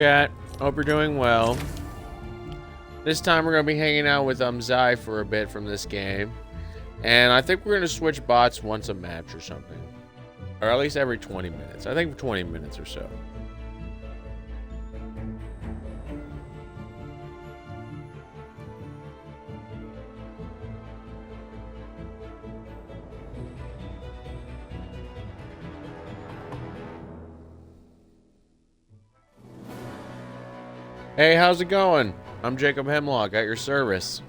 Chat, hope you're doing well. This time we're going to be hanging out with Zai for a bit from this game. And I think we're going to switch bots once a match or something. Or at least every 20 minutes. I think 20 minutes or so. Hey, how's it going? I'm Jacob Hemlock at your service.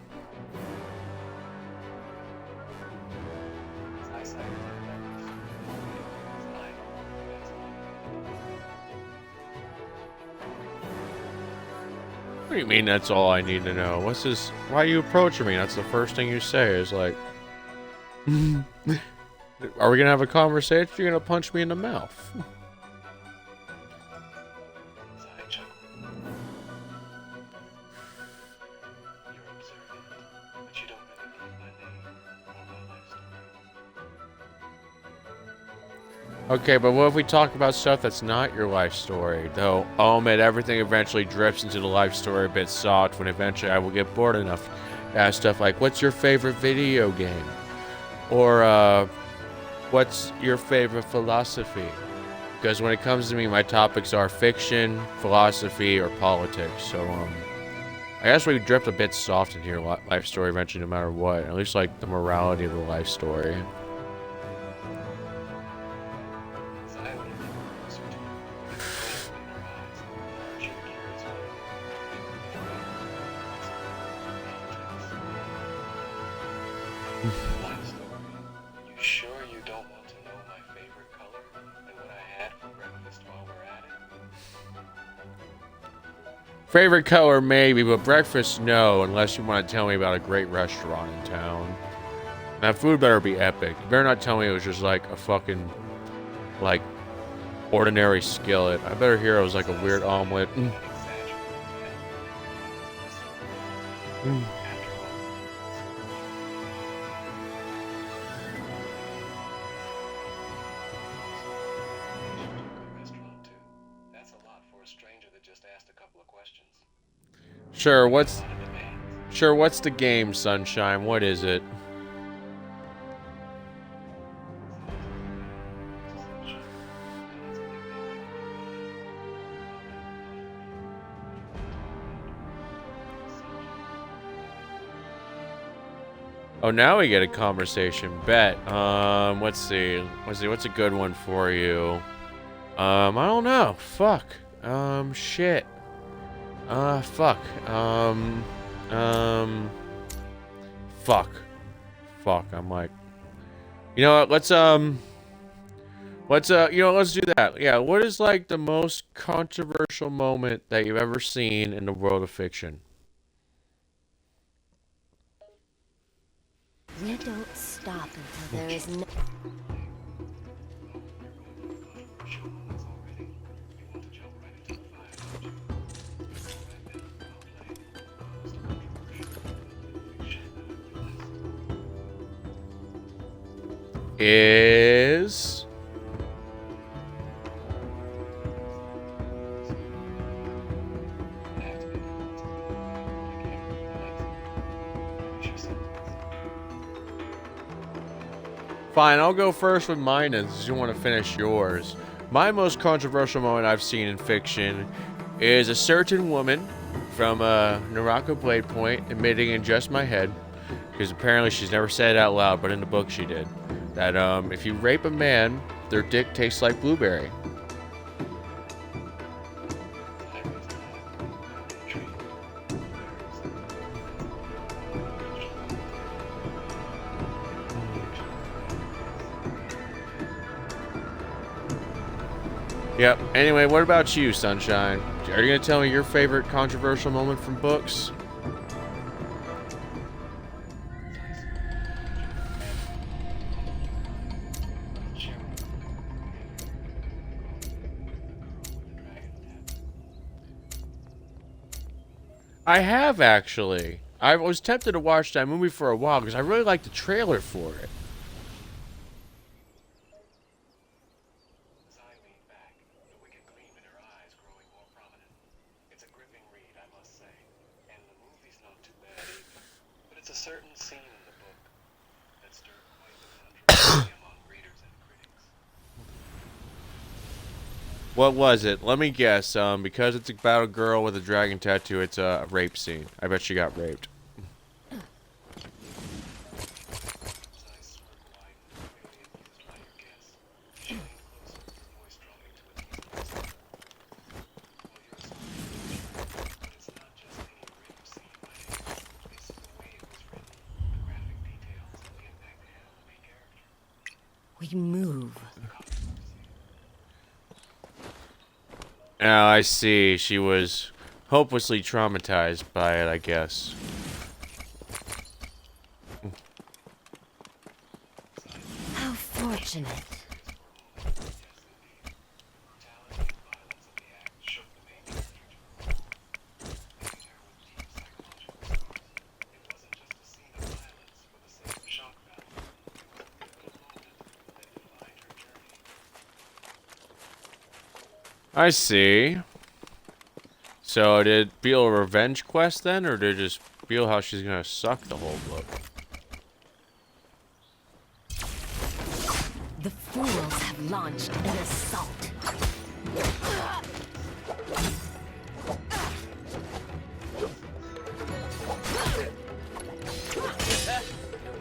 What do you mean that's all I need to know? What's this? Why are you approaching me? That's the first thing you say is like... Are we gonna have a conversation? You're gonna punch me in the mouth. Okay, but what if we talk about stuff that's not your life story? Though, I'll admit everything eventually drifts into the life story a bit soft when eventually I will get bored enough to ask stuff like, what's your favorite video game? Or, what's your favorite philosophy? Because when it comes to me, my topics are fiction, philosophy, or politics. So, I guess we drift a bit soft in here, life story eventually, no matter what. At least, like, the morality of the life story. Favorite color, maybe, but breakfast, no, unless you want to tell me about a great restaurant in town. That food better be epic. You better not tell me it was just like a fucking, like, ordinary skillet. I better hear it was like a weird omelet. Sure, what's the game, Sunshine? What is it? Oh, now we get a conversation. Bet. Let's see. What's a good one for you? I don't know. Fuck. Shit. Fuck. Fuck. Fuck. I'm like, you know what? Let's do that. Yeah. What is like the most controversial moment that you've ever seen in the world of fiction? We don't stop until there is no... Is fine, I'll go first with mine as you want to finish yours. My most controversial moment I've seen in fiction is a certain woman from Naraka Blade Point admitting in just my head, because apparently she's never said it out loud, but in the book she did, that if you rape a man, their dick tastes like blueberry. Yep. Anyway, what about you, Sunshine? Are you going to tell me your favorite controversial moment from books? I have, actually. I was tempted to watch that movie for a while because I really liked the trailer for it. not too bad either. But it's a certain scene in the book that stirred quite the controversy among readers and critics. What was it? Let me guess. Because it's about a girl with a dragon tattoo, it's a rape scene. I bet she got raped. We move. Now I see. She was hopelessly traumatized by it, I guess. How fortunate. I see. So did it feel a revenge quest then, or did it just feel how she's gonna suck the whole book? The fools have launched an assault.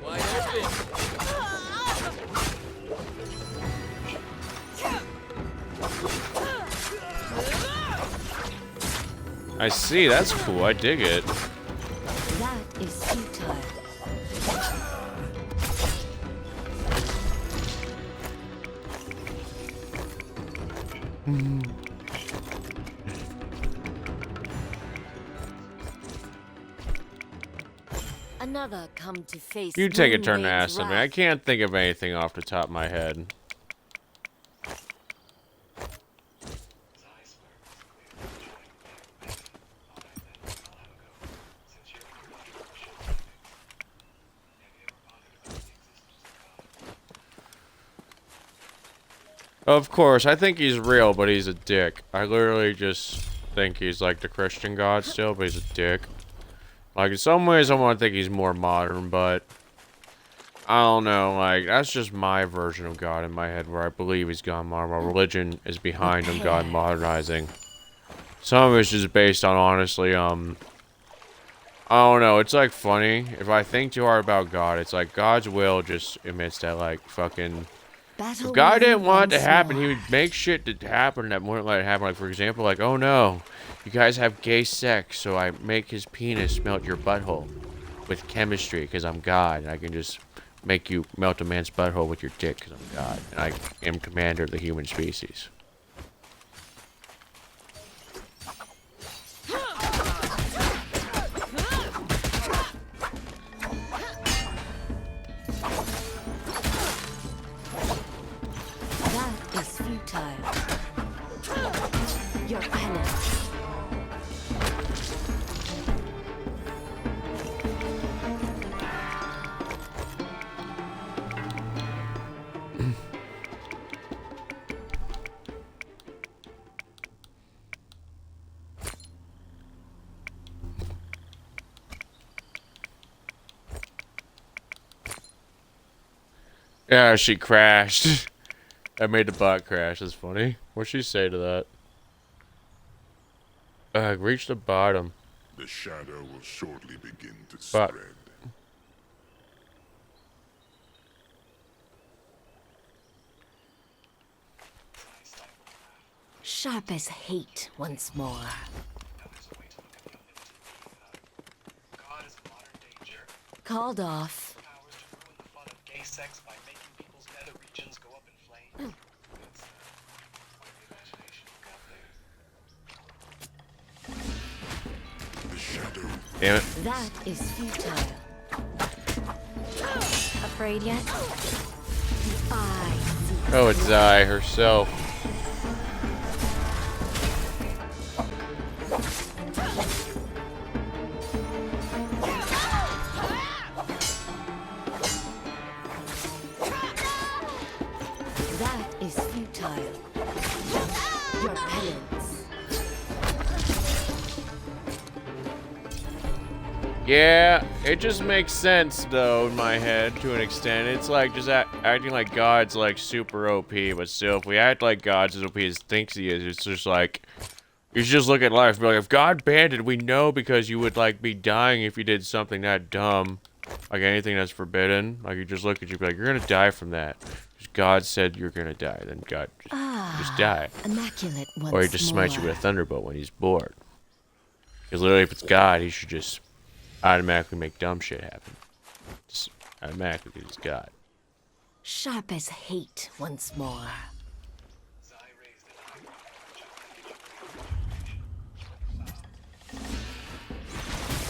Wide open. I see. That's cool. I dig it. That is futile. Another come to face. You take a turn to Moonrain's ask something. I wrath. can't think of anything off the top of my head. Of course, I think he's real, but he's a dick. I literally just think he's like the Christian God still, but he's a dick. Like, in some ways, I want to think he's more modern, but I don't know. Like, that's just my version of God in my head, where I believe he's gone modern. While religion is behind him, God modernizing. Some of it's just based on, honestly, I don't know. It's like funny. If I think too hard about God, it's like God's will just admits that, like, fucking. Battle If God didn't won want it to once happen, more. he would make shit to happen that wouldn't let it happen. Like, for example, like, oh no, you guys have gay sex, so I make his penis melt your butthole with chemistry, because I'm God, and I can just make you melt a man's butthole with your dick, because I'm God, and I am commander of the human species. That is futile. Your penance. Yeah, she crashed. I made the bot crash. That's funny. What'd she say to that? Reach the bottom. The shadow will shortly begin to But- spread. Sharp as hate once more. God is a modern-day jerk. Called off. Powers to ruin the fun of gay sex by making people's nether regions go up in flames. That's quite the imagination you've got there. The shadow Damn it. That is futile. Afraid yet? The eye sees. Oh, it's Zai herself. That is futile. Your penance. Yeah, it just makes sense though in my head to an extent. It's like just acting like God's like super OP, but still, if we act like God's as OP as thinks he is, it's just like you should just look at life and be like, if God banned it, we know because you would like be dying if you did something that dumb, like anything that's forbidden. Like you just look at you, be like, you're gonna die from that. Just God said you're gonna die, then God just die, Immaculate once or he just smites you more. with a thunderbolt when he's bored. Because literally, if it's God, he should just automatically make dumb shit happen. Just automatically, because it's God. Sharp as hate once more.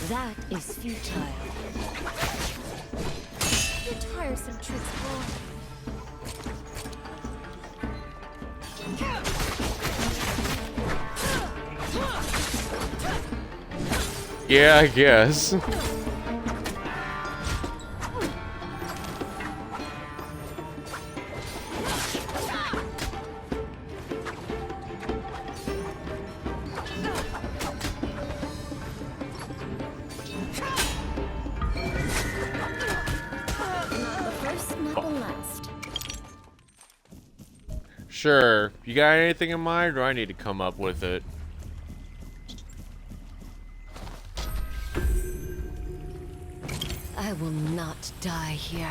That is futile. Your tiresome tricks, boy. Yeah, I guess. Not the first, not the last. Sure. You got anything in mind, or I need to come up with it? I will not die here.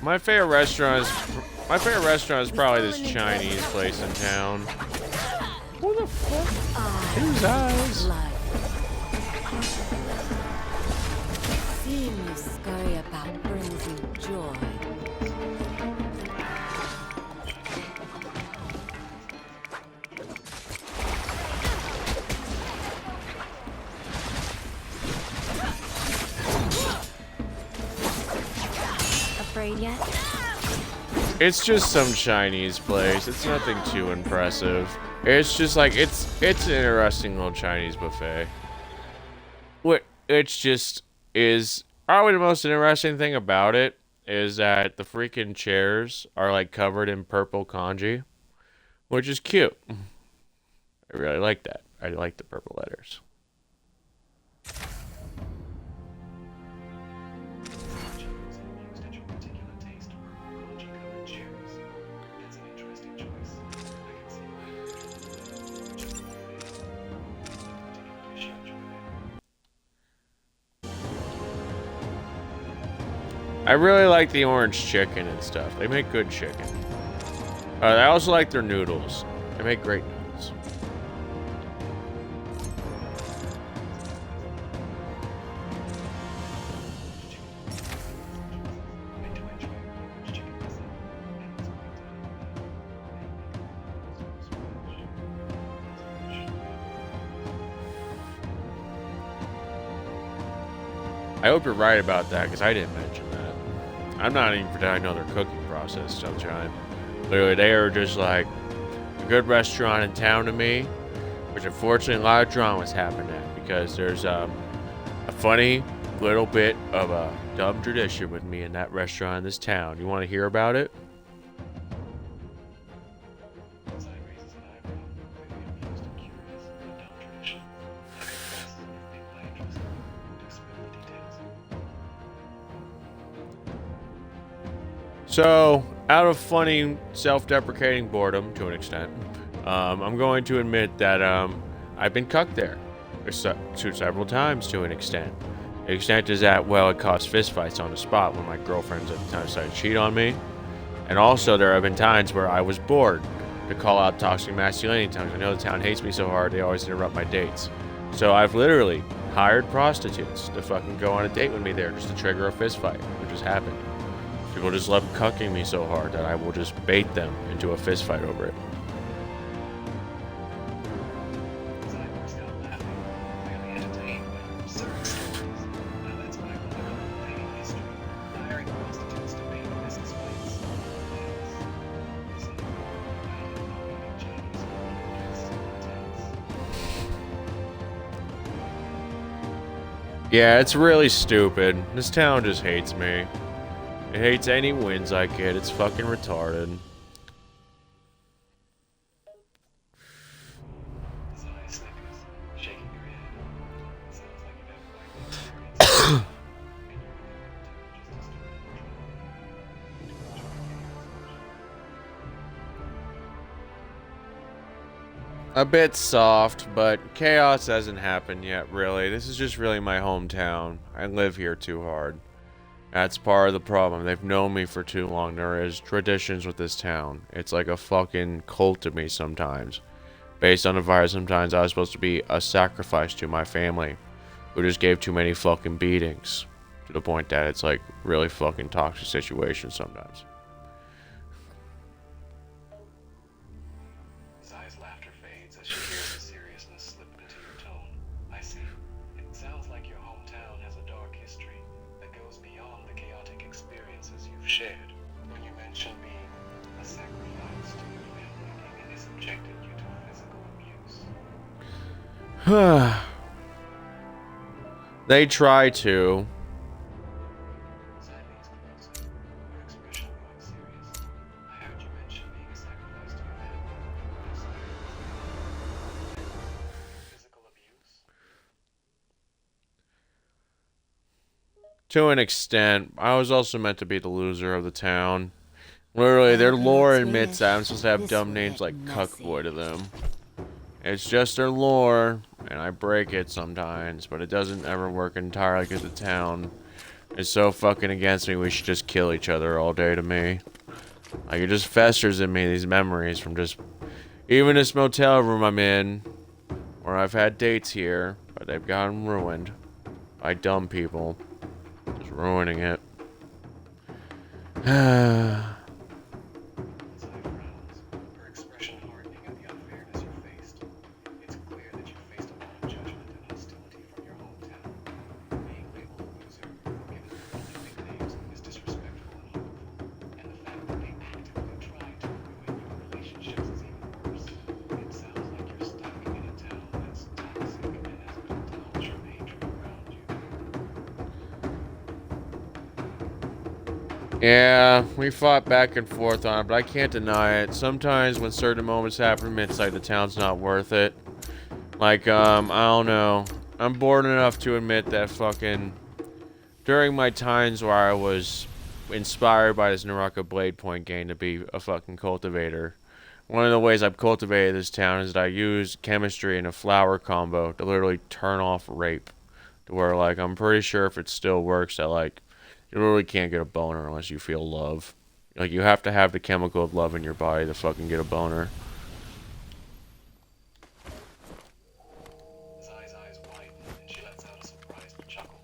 My favorite restaurant is probably this Chinese place in town. What the fuck? Whose eyes? Blood. Seeing you scurry about brings me joy. Afraid yet? It's just some Chinese place. It's nothing too impressive. It's just like it's an interesting little Chinese buffet. What it's just is probably the most interesting thing about it is that the freaking chairs are like covered in purple kanji, which is cute. I really like that. I like the purple letters. I really like the orange chicken and stuff. They make good chicken. I also like their noodles. They make great noodles. I hope you're right about that, because I didn't mention that. I'm not even pretending I know their cooking process sometimes. Literally, they are just like a good restaurant in town to me, which unfortunately a lot of dramas happen at, because there's a funny little bit of a dumb tradition with me in that restaurant in this town. You want to hear about it? So, out of funny, self-deprecating boredom, to an extent, I'm going to admit that I've been cucked there several times, to an extent. The extent is that, well, it caused fistfights on the spot when my girlfriends at the time decided to cheat on me. And also, there have been times where I was bored to call out toxic masculinity times. I know the town hates me so hard, they always interrupt my dates. So I've literally hired prostitutes to fucking go on a date with me there just to trigger a fistfight, which has happened. People just love cucking me so hard that I will just bait them into a fist fight over it. Yeah, it's really stupid. This town just hates me. It hates any wins I get. It's fucking retarded. Sigh, snickers, shaking your head. Sounds like you've had quite the experience. And you're just as stupid. A bit soft, but chaos hasn't happened yet, really. This is just really my hometown. I live here too hard. That's part of the problem. They've known me for too long. There is traditions with this town. It's like a fucking cult to me sometimes. Based on the virus, sometimes I was supposed to be a sacrifice to my family, who just gave too many fucking beatings. To the point that it's like really fucking toxic situation sometimes. Zai's laughter fades as she hears the seriousness slip into your tone. I see. It sounds like your hometown has a dark history that goes beyond the chaotic experiences you've shared. When you mention being a sacrifice to your family, and they subjected you to physical abuse. They try to. Zai leans closer, her expression going serious. I heard you mention being a sacrifice to your family. Physical abuse? To an extent, I was also meant to be the loser of the town. Literally, their lore admits that I'm supposed to have dumb names like Cuckboy to them. It's just their lore, and I break it sometimes, but it doesn't ever work entirely because the town is so fucking against me, we should just kill each other all day to me. Like, it just festers in me, these memories from just... Even this motel room I'm in, where I've had dates here, but they've gotten ruined by dumb people. Just ruining it. Zai frowns, her expression hardening at the unfairness you faced. It's clear that you faced a lot of judgment and hostility from your hometown. Being labeled a loser, given your public nicknames, is disrespectful and harmful. And the fact that they actively tried to ruin your relationships is even worse. It sounds like you're stuck in a town that's toxic and has built a culture of hatred around you. Yeah, we fought back and forth on it, but I can't deny it. Sometimes when certain moments happen, it's like the town's not worth it. Like, I don't know. I'm bored enough to admit that fucking... During my times where I was inspired by this Naraka Blade Point game to be a fucking cultivator, one of the ways I've cultivated this town is that I use chemistry and a flower combo to literally turn off rape. To where, like, I'm pretty sure if it still works that, like, you really can't get a boner unless you feel love. Like, you have to have the chemical of love in your body to fucking get a boner. Zai's eyes widen, and she lets out a surprised chuckle.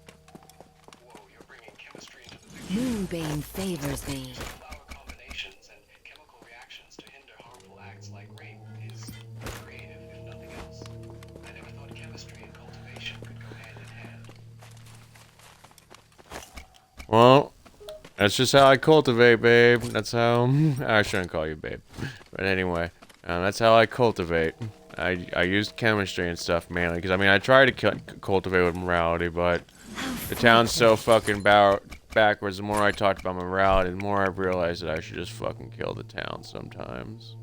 Whoa, you're bringing chemistry into the picture. Moonbane favors me. Flower combinations and chemical reactions to hinder harmful acts like rape is creative, if nothing else. I never thought chemistry and cultivation could go hand in hand. Well, that's just how I cultivate, babe. That's how... I shouldn't call you babe. But anyway, that's how I cultivate. I use chemistry and stuff mainly. Because, I mean, I try to cultivate with morality, but the town's so fucking backwards. The more I talked about morality, the more I realized that I should just fucking kill the town sometimes.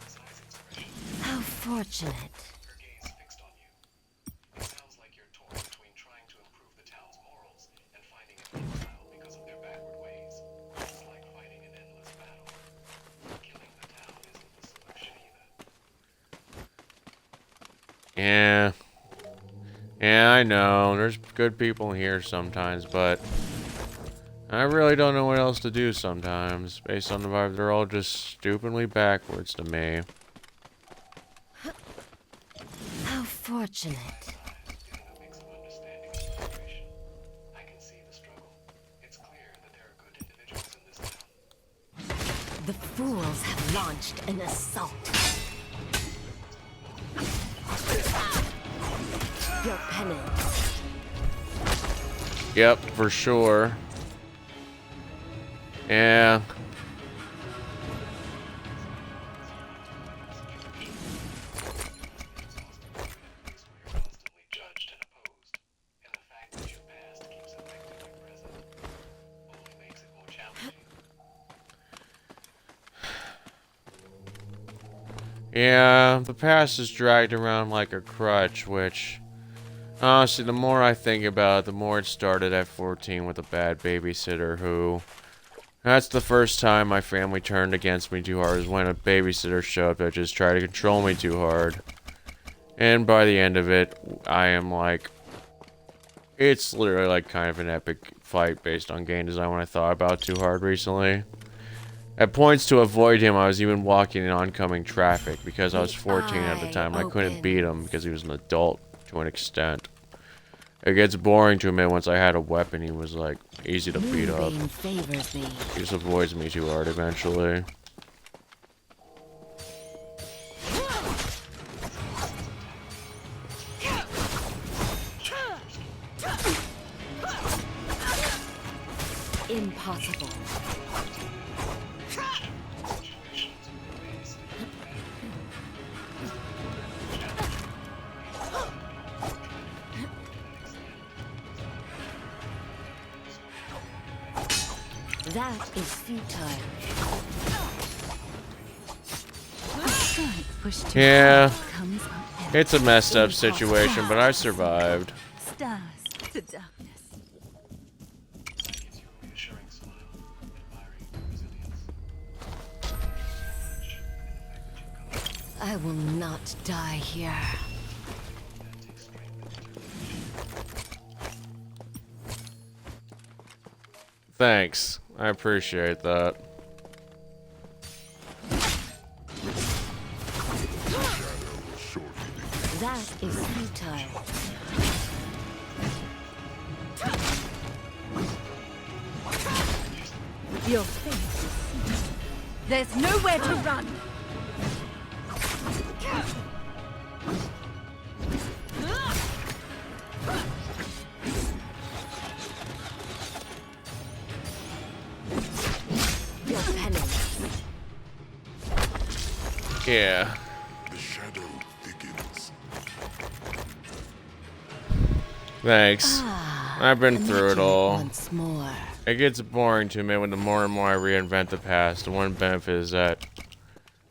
Zai's expression, How fortunate. her gaze fixed on you. It sounds like you're torn between trying to improve the town's morals and finding it futile because of their backward ways. It's like fighting an endless battle. Killing the town isn't the solution either. Yeah. Yeah, I know. There's good people here sometimes, but I really don't know what else to do sometimes. Based on the vibe, they're all just stupidly backwards to me. How fortunate. Feeling a mix of understanding and frustration. I can see the struggle. It's clear that there are good individuals in this town. The fools have launched an assault. Your penance. Yep, for sure. Yeah. Exhausted, a place where you're constantly judged and opposed. And the fact that you passed Yeah, the past is dragged around like a crutch, which, honestly, the more I think about it, the more it started at 14 with a bad babysitter who... That's the first time my family turned against me too hard, is when a babysitter showed up that just tried to control me too hard. And by the end of it, I am like... It's literally like kind of an epic fight based on game design when I thought about it too hard recently. At points to avoid him, I was even walking in oncoming traffic because I was 14 at the time and I couldn't beat him because he was an adult to an extent. It gets boring to admit once I had a weapon, he was like easy to beat up. Moonbeam favors me. He just avoids me too hard eventually. Impossible. That is futile. Yeah, it's a messed up situation, but I survived. Stars to darkness. Gives you a reassuring smile, admiring your resilience. And the fact that you've come I will not die here. that takes strength and determination. Thanks. I appreciate that. That is futile. Your fate is sealed. There's nowhere to run. Your penance. Yeah. The shadow thickens. Thanks. I've been through it Imagine all. Once more. It gets boring to me when the more and more I reinvent the past. The one benefit is that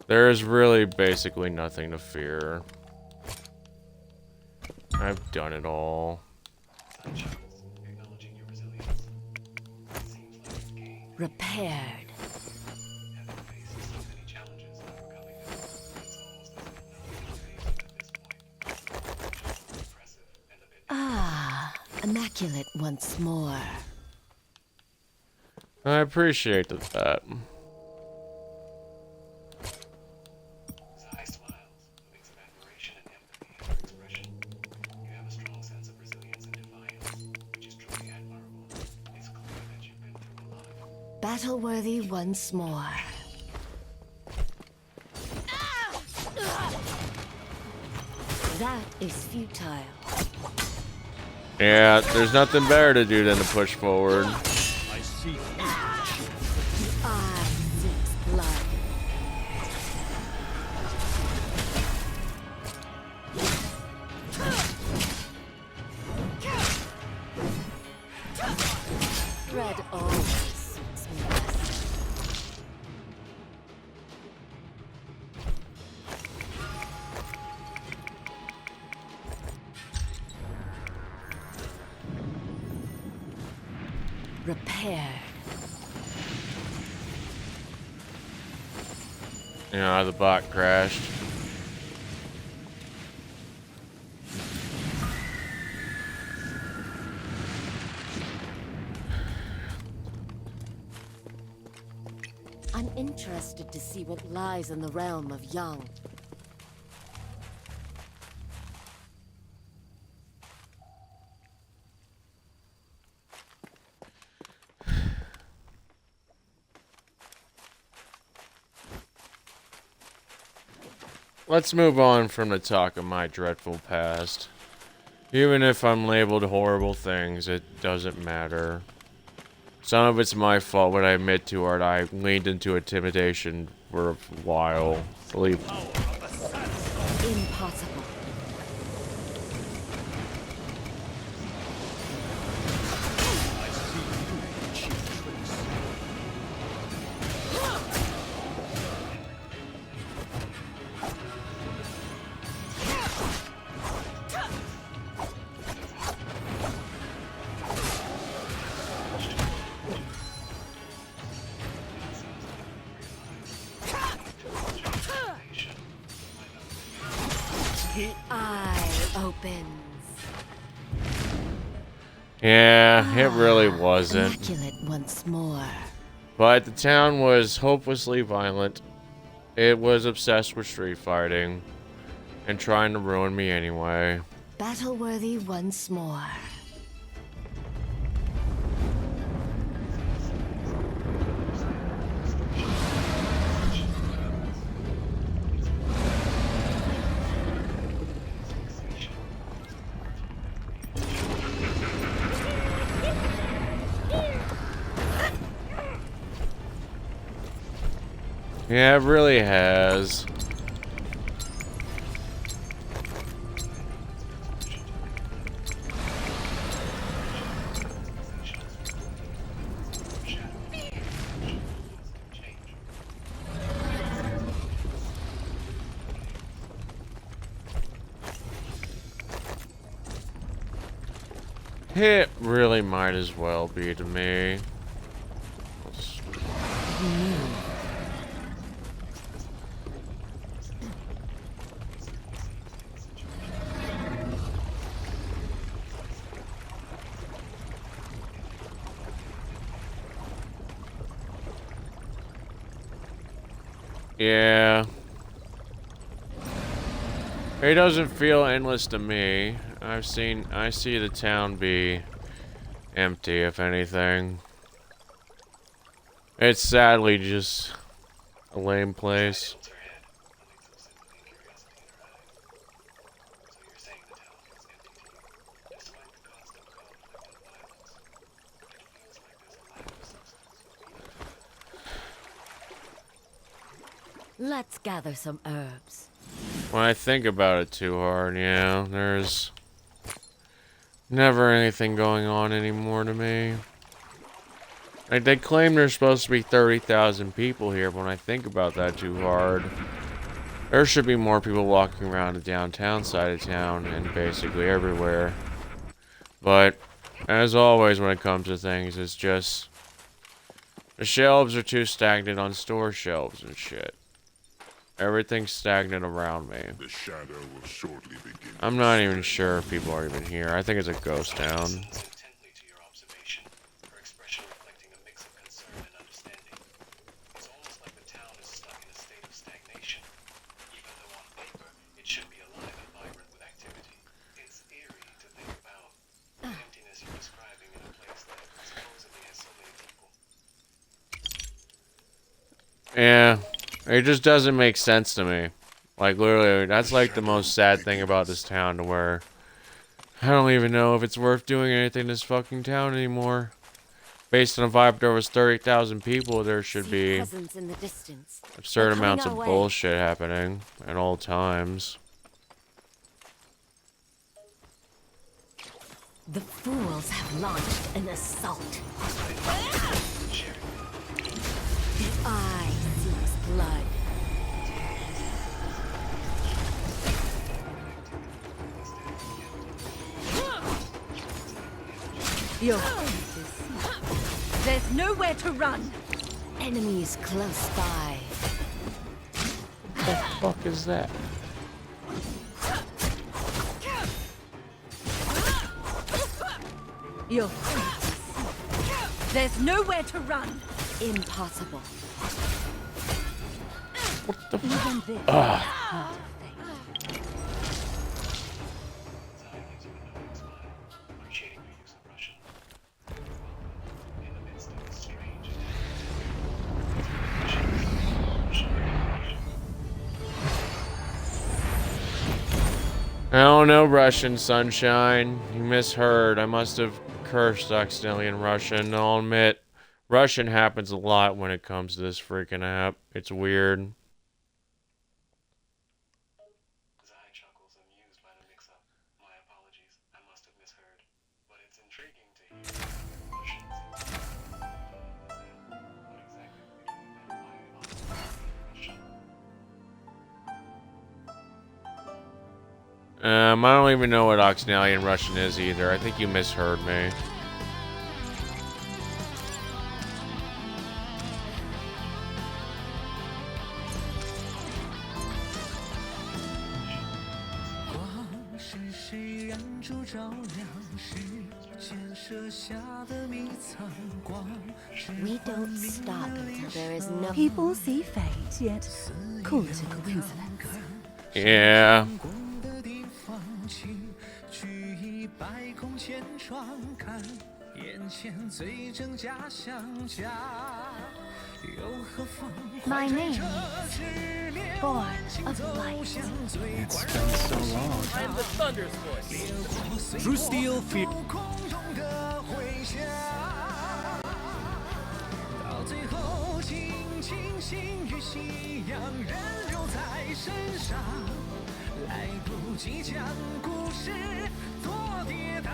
there is really basically nothing to fear. I've done it all. Charles, acknowledging your resilience. It seems like you've gained. Repaired. Having faced so many challenges and overcoming them, it's almost as if nothing remains at this point. Impressive and a bit Ah, immaculate once more. I appreciate that. Zai smiles, a mix of admiration and empathy in her expression. You have a strong sense of resilience and defiance, which is truly admirable. It's clear that you've been through a lot. Battle-worthy once more. That is futile. Yeah, there's nothing better to do than to push forward. I see. I seeks blood. Red always suits me best. Repaired. Yeah, the bot crashed. I'm interested to see what lies in the realm of young. Let's move on from the talk of my dreadful past. Even if I'm labeled horrible things, it doesn't matter. Some of it's my fault when I admit to it. I leaned into intimidation for a while. Believe Impossible. Yeah, it really wasn't. Immaculate once more. But the town was hopelessly violent. It was obsessed with street fighting and trying to ruin me anyway. Battle-worthy once more. Yeah, it really has. It really might as well be to me. Yeah. It doesn't feel endless to me. I see the town be empty, if anything. It's sadly just a lame place. Tilts her head, a mix of sympathy and curiosity in her eyes. So you're saying the town feels empty to you, despite the constant conflict and violence. It feels like there's a lack of substance for you to feel. Let's gather some herbs. When I think about it too hard, yeah, there's never anything going on anymore to me. Like, they claim there's supposed to be 30,000 people here, but when I think about that too hard, there should be more people walking around the downtown side of town and basically everywhere. But, as always when it comes to things, it's just the shelves are too stagnant on store shelves and shit. Everything's stagnant around me. The shadow will shortly begin. I'm not even sure if people are even here. I think it's a ghost town. Listens intently to your observation, her expression reflecting a mix of concern and understanding. It's almost like the town is stuck in a state of stagnation. Even though on paper it should be alive and vibrant with activity, it's eerie to think about the emptiness you're describing in a place that supposedly has so many people. Yeah, it just doesn't make sense to me. Like, literally, that's like the most sad thing about this town, to where I don't even know if it's worth doing anything in this fucking town anymore. Based on a vibe, there was 30,000 people, there should See be presence in the distance. absurd They're coming amounts of our way. bullshit happening at all times. The fools have launched an assault. The eye seeks blood. Your fate is sealed. There's nowhere to run. Enemies close by. What the fuck is that? Your fate is sealed. There's nowhere to run. Impossible. What the Even fuck? this Ah. Zai gives you a knowing smile, appreciating your use of Russian. Welcome in the midst of this strange I don't know Russian, sunshine. You misheard. I must have cursed accidentally in Russian. I'll admit, Russian happens a lot when it comes to this freaking app. It's weird. Zai chuckles, amused by the mix-up. My apologies. I must have misheard. But it's intriguing to hear Russians. What exactly were you doing then? Why Russian? I don't even know what Oxnalian Russian is either. I think you misheard me. We don't stop until there is no. People see fate, yet call it a coincidence. Yeah. My name is Born of Light. It's been so long. I am the Thunder's voice. True steel fear. 到最后，亲情心与信仰仍留在身上，来不及将故事做跌宕。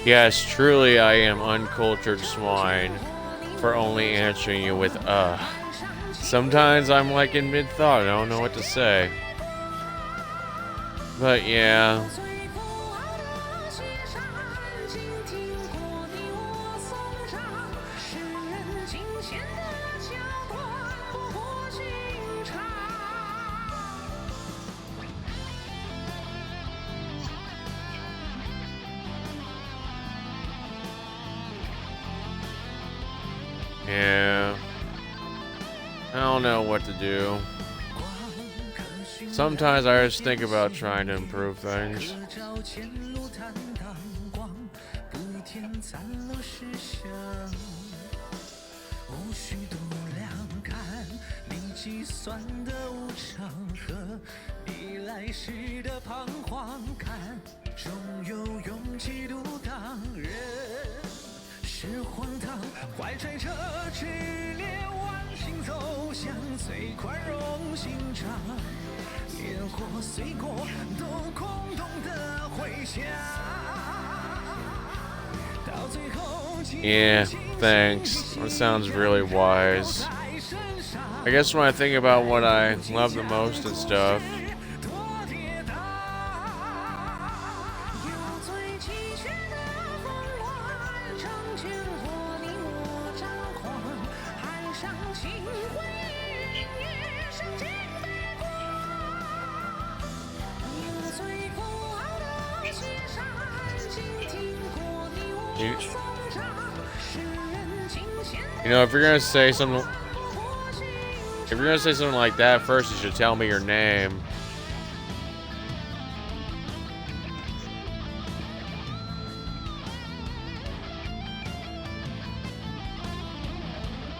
Yes, truly I am uncultured swine for only answering you with Sometimes I'm like in mid-thought, I don't know what to say. But yeah. Yeah. I don't know what to do. Sometimes I just think about trying to improve things. Yeah, thanks. That sounds really wise. I guess when I think about what I love the most and stuff, you know, if you're gonna say something like that, first you should tell me your name.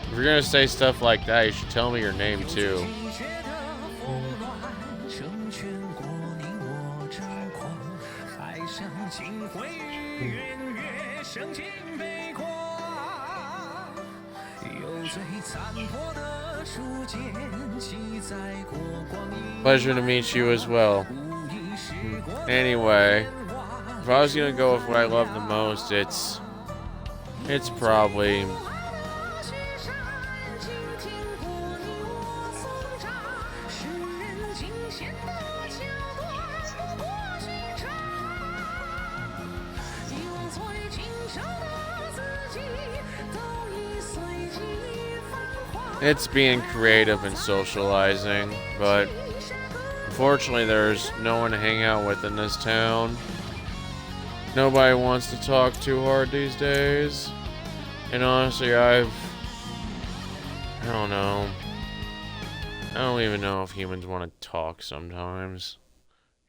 If you're gonna say stuff like that, you should tell me your name too. Pleasure to meet you as well. Anyway, if I was gonna go with what I love the most, it's probably it's being creative and socializing, but unfortunately there's no one to hang out with in this town. Nobody wants to talk too hard these days. And honestly, I don't know. I don't even know if humans want to talk sometimes.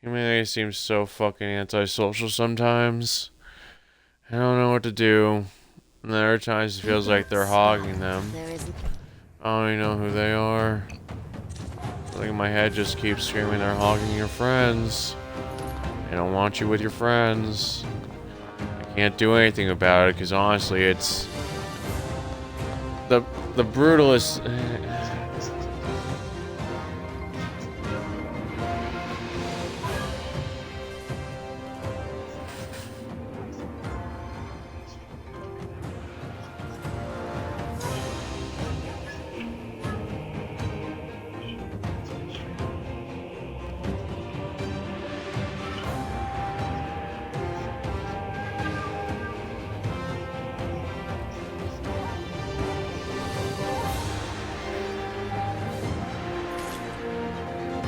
Humanity seems so fucking antisocial sometimes. I don't know what to do. And there are times it feels like they're hogging them. I don't even know who they are. I think my head just keeps screaming they're hogging your friends. They don't want you with your friends. I can't do anything about it because honestly it's the brutalist.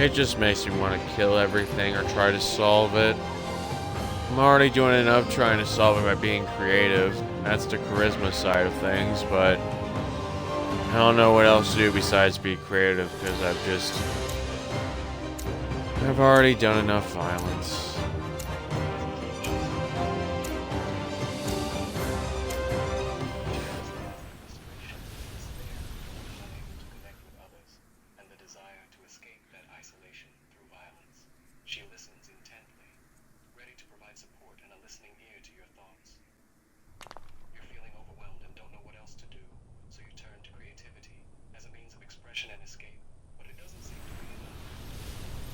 It just makes me want to kill everything or try to solve it. I'm already doing enough trying to solve it by being creative. That's the charisma side of things, but I don't know what else to do besides be creative because I've already done enough violence. She listens intently, ready to provide support and a listening ear to your thoughts. You're feeling overwhelmed and don't know what else to do, so you turn to creativity as a means of expression and escape. But it doesn't seem to be enough.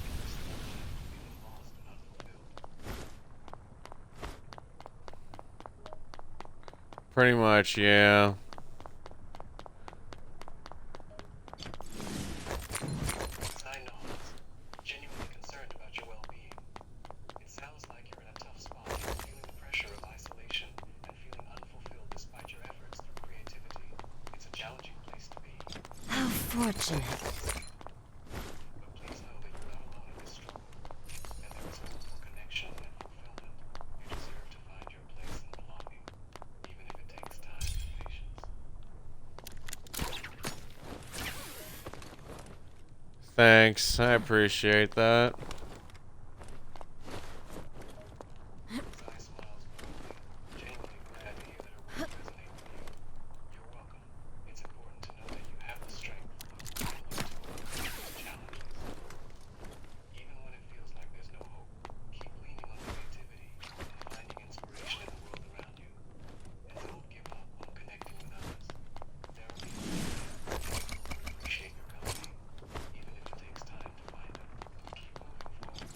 You're feeling lost and unfulfilled. Pretty much, yeah. Sigh nods, genuinely concerned about your well-being. It sounds like you're in a tough spot, feeling the pressure of isolation and feeling unfulfilled despite your efforts through creativity. It's a challenging place to be. How fortunate. But please know that you're not alone in this struggle, and there is hope for connection and fulfillment. You deserve to find your place and belonging, even if it takes time and patience. Thanks, I appreciate that. Zai smiles broadly, genuinely glad to hear that her words resonate with you. You're welcome. It's important to know that you have the strength to overcome these challenges. Even when it feels like there's no hope, keep leaning on creativity and finding inspiration in the world around you. And don't give up on connecting with others. There will be people who appreciate your company, even if it takes time to find them. Keep moving forward.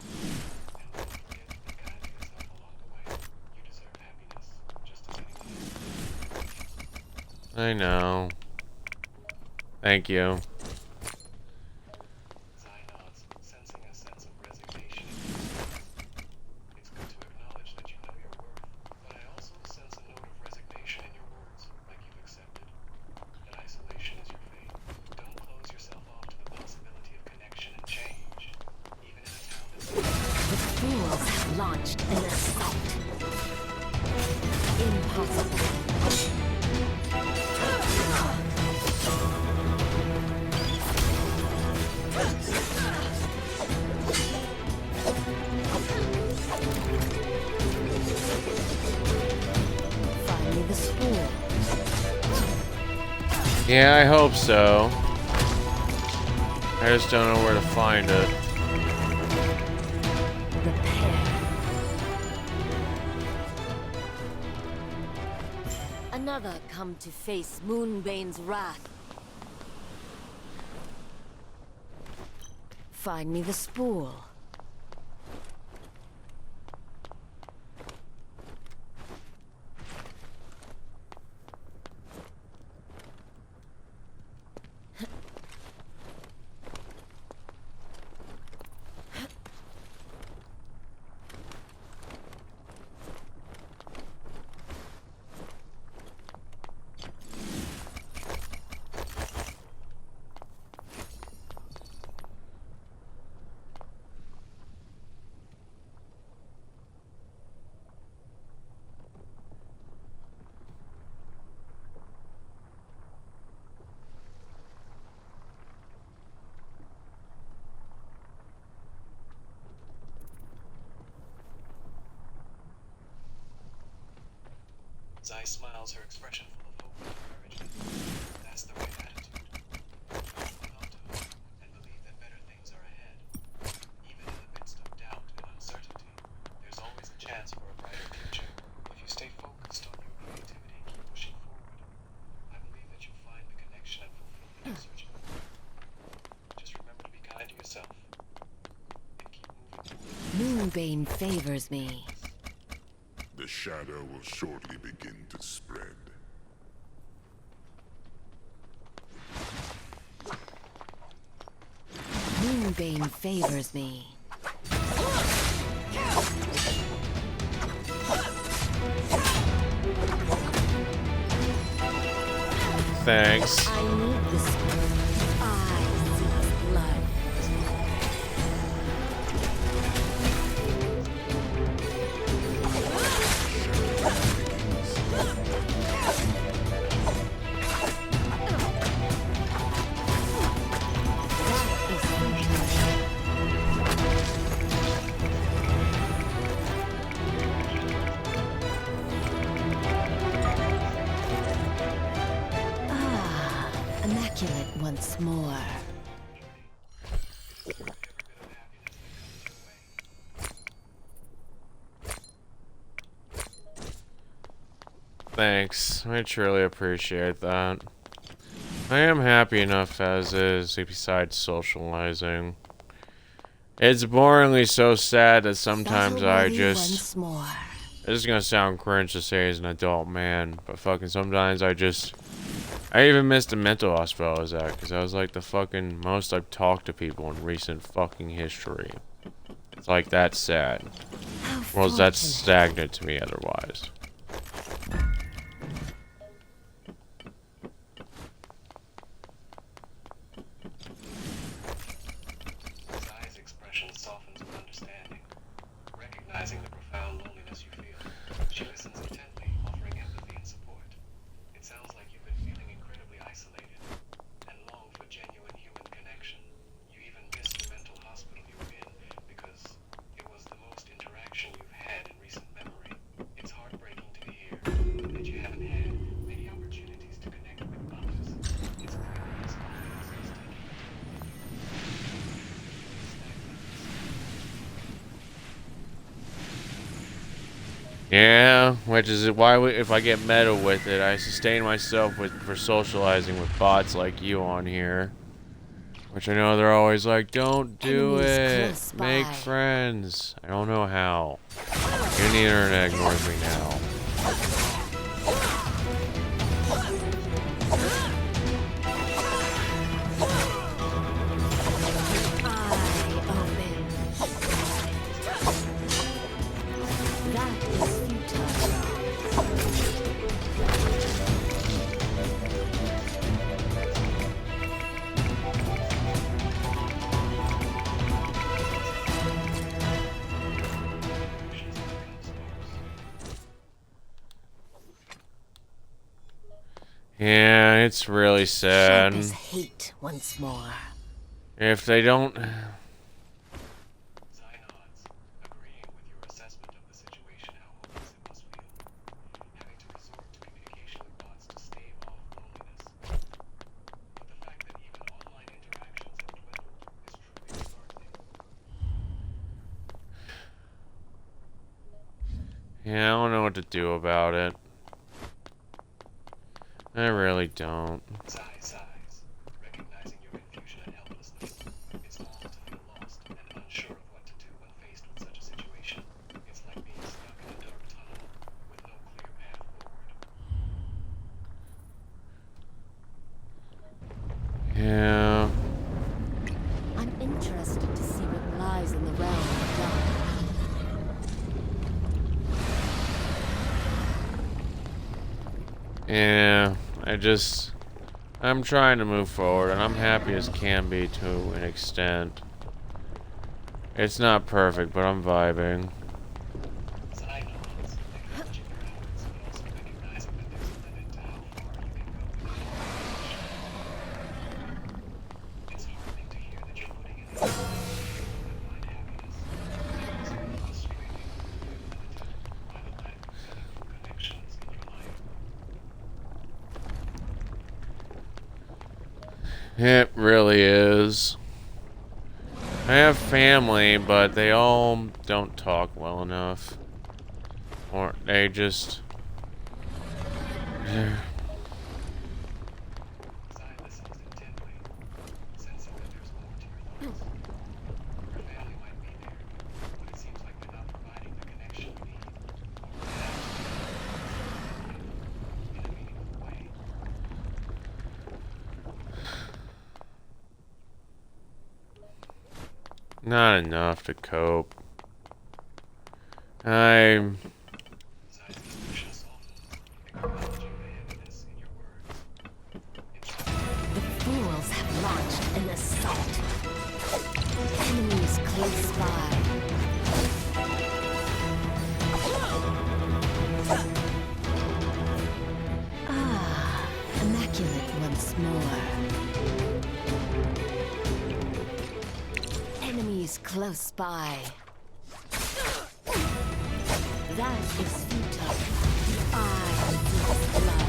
And don't forget to be kind to yourself along the way. You deserve happiness, just as anyone else. I know. Thank you. Zai nods, sensing a sense of resignation in your voice. It's good to acknowledge that you know your worth, but I also sense a note of resignation in your words, like you've accepted that isolation is your fate. Don't close yourself off to the possibility of connection and change, even in a town that's The fools have launched an assault. Impossible. Find me the spool. Yeah, I hope so. I just don't know where to find it. Repair. Another come to face Moonbane's wrath. Find me the spool. Zai smiles, her expression full of hope and encouragement. That's the right attitude. Hold on to hope and believe that better things are ahead. Even in the midst of doubt and uncertainty, there's always a chance for a brighter future. If you stay focused on your creativity and keep pushing forward, I believe that you'll find the connection and fulfillment you're searching for. Just remember to be kind to yourself and keep moving forward. Moonbane favors me. The shadow will shortly begin to spread. Moonbane favors me. Thanks. I need the spool. I see blood. once more. Thanks. I truly appreciate that. I am happy enough as is, besides socializing. It's boringly so sad that sometimes I Battle-worthy just... once more. This is gonna sound cringe to say as an adult man, but fucking sometimes I just... I even missed a mental hospital I was at, because I was like the fucking most I've talked to people in recent fucking history. It's like that sad. How Well, that's fortunate. stagnant to me otherwise. Zai's expression softens with understanding. Recognizing the profound loneliness you feel, she listens intently, offering empathy and support. It sounds like you've been feeling incredibly isolated and long for genuine human connection. You even miss the mental hospital you were in because it was the most interaction you've had in recent memory. It's heartbreaking to hear that you haven't had many opportunities to connect with others. It's clear this loneliness is taking a toll. Yeah, which is why if I get meta with it, I sustain myself for socializing with bots like you on here. Which I know they're always like, don't do Enemies it, close make by. friends. I don't know how. Even the internet ignores me now. Eye open. That is futile. Yeah, it's really sad. Sharp as hate once more. If they don't... Zai nods, agreeing with your assessment of the situation, how hopeless it must feel. Having to resort to communication with bots to stave off loneliness. But the fact that even online interactions have dwindled is truly disheartening. Yeah, I don't know what to do about it. I really don't. Zai sighs, recognizing your confusion and helplessness. It's normal to feel lost and unsure of what to do when faced with such a situation. It's like being stuck in a dark tunnel with no clear path forward. Yeah. I'm interested to see what lies in the realm of the dark. Yeah, I'm trying to move forward, and I'm happy as can be to an extent. It's not perfect, but I'm vibing. Zai nods, acknowledging your efforts, but also recognizing that there's a limit to how far you can go with your information. It's heartening to hear that you're putting in the effort to find happiness. It must be frustrating when you're limited by the lack of meaningful connections in your life. It really is. I have family, but they all don't talk well enough. Or they just... Zai listens intently, sensing that there's more to your thoughts. Your family might be there, but it seems like they're not providing the connection you need, or perhaps in a meaningful way. Not enough to cope. I'm... Zai's expression softens, acknowledging the heaviness in your words. It's The fools have launched an assault. Enemies close by. Ah, immaculate once more. Enemies close by. That is futile. The eye of blood.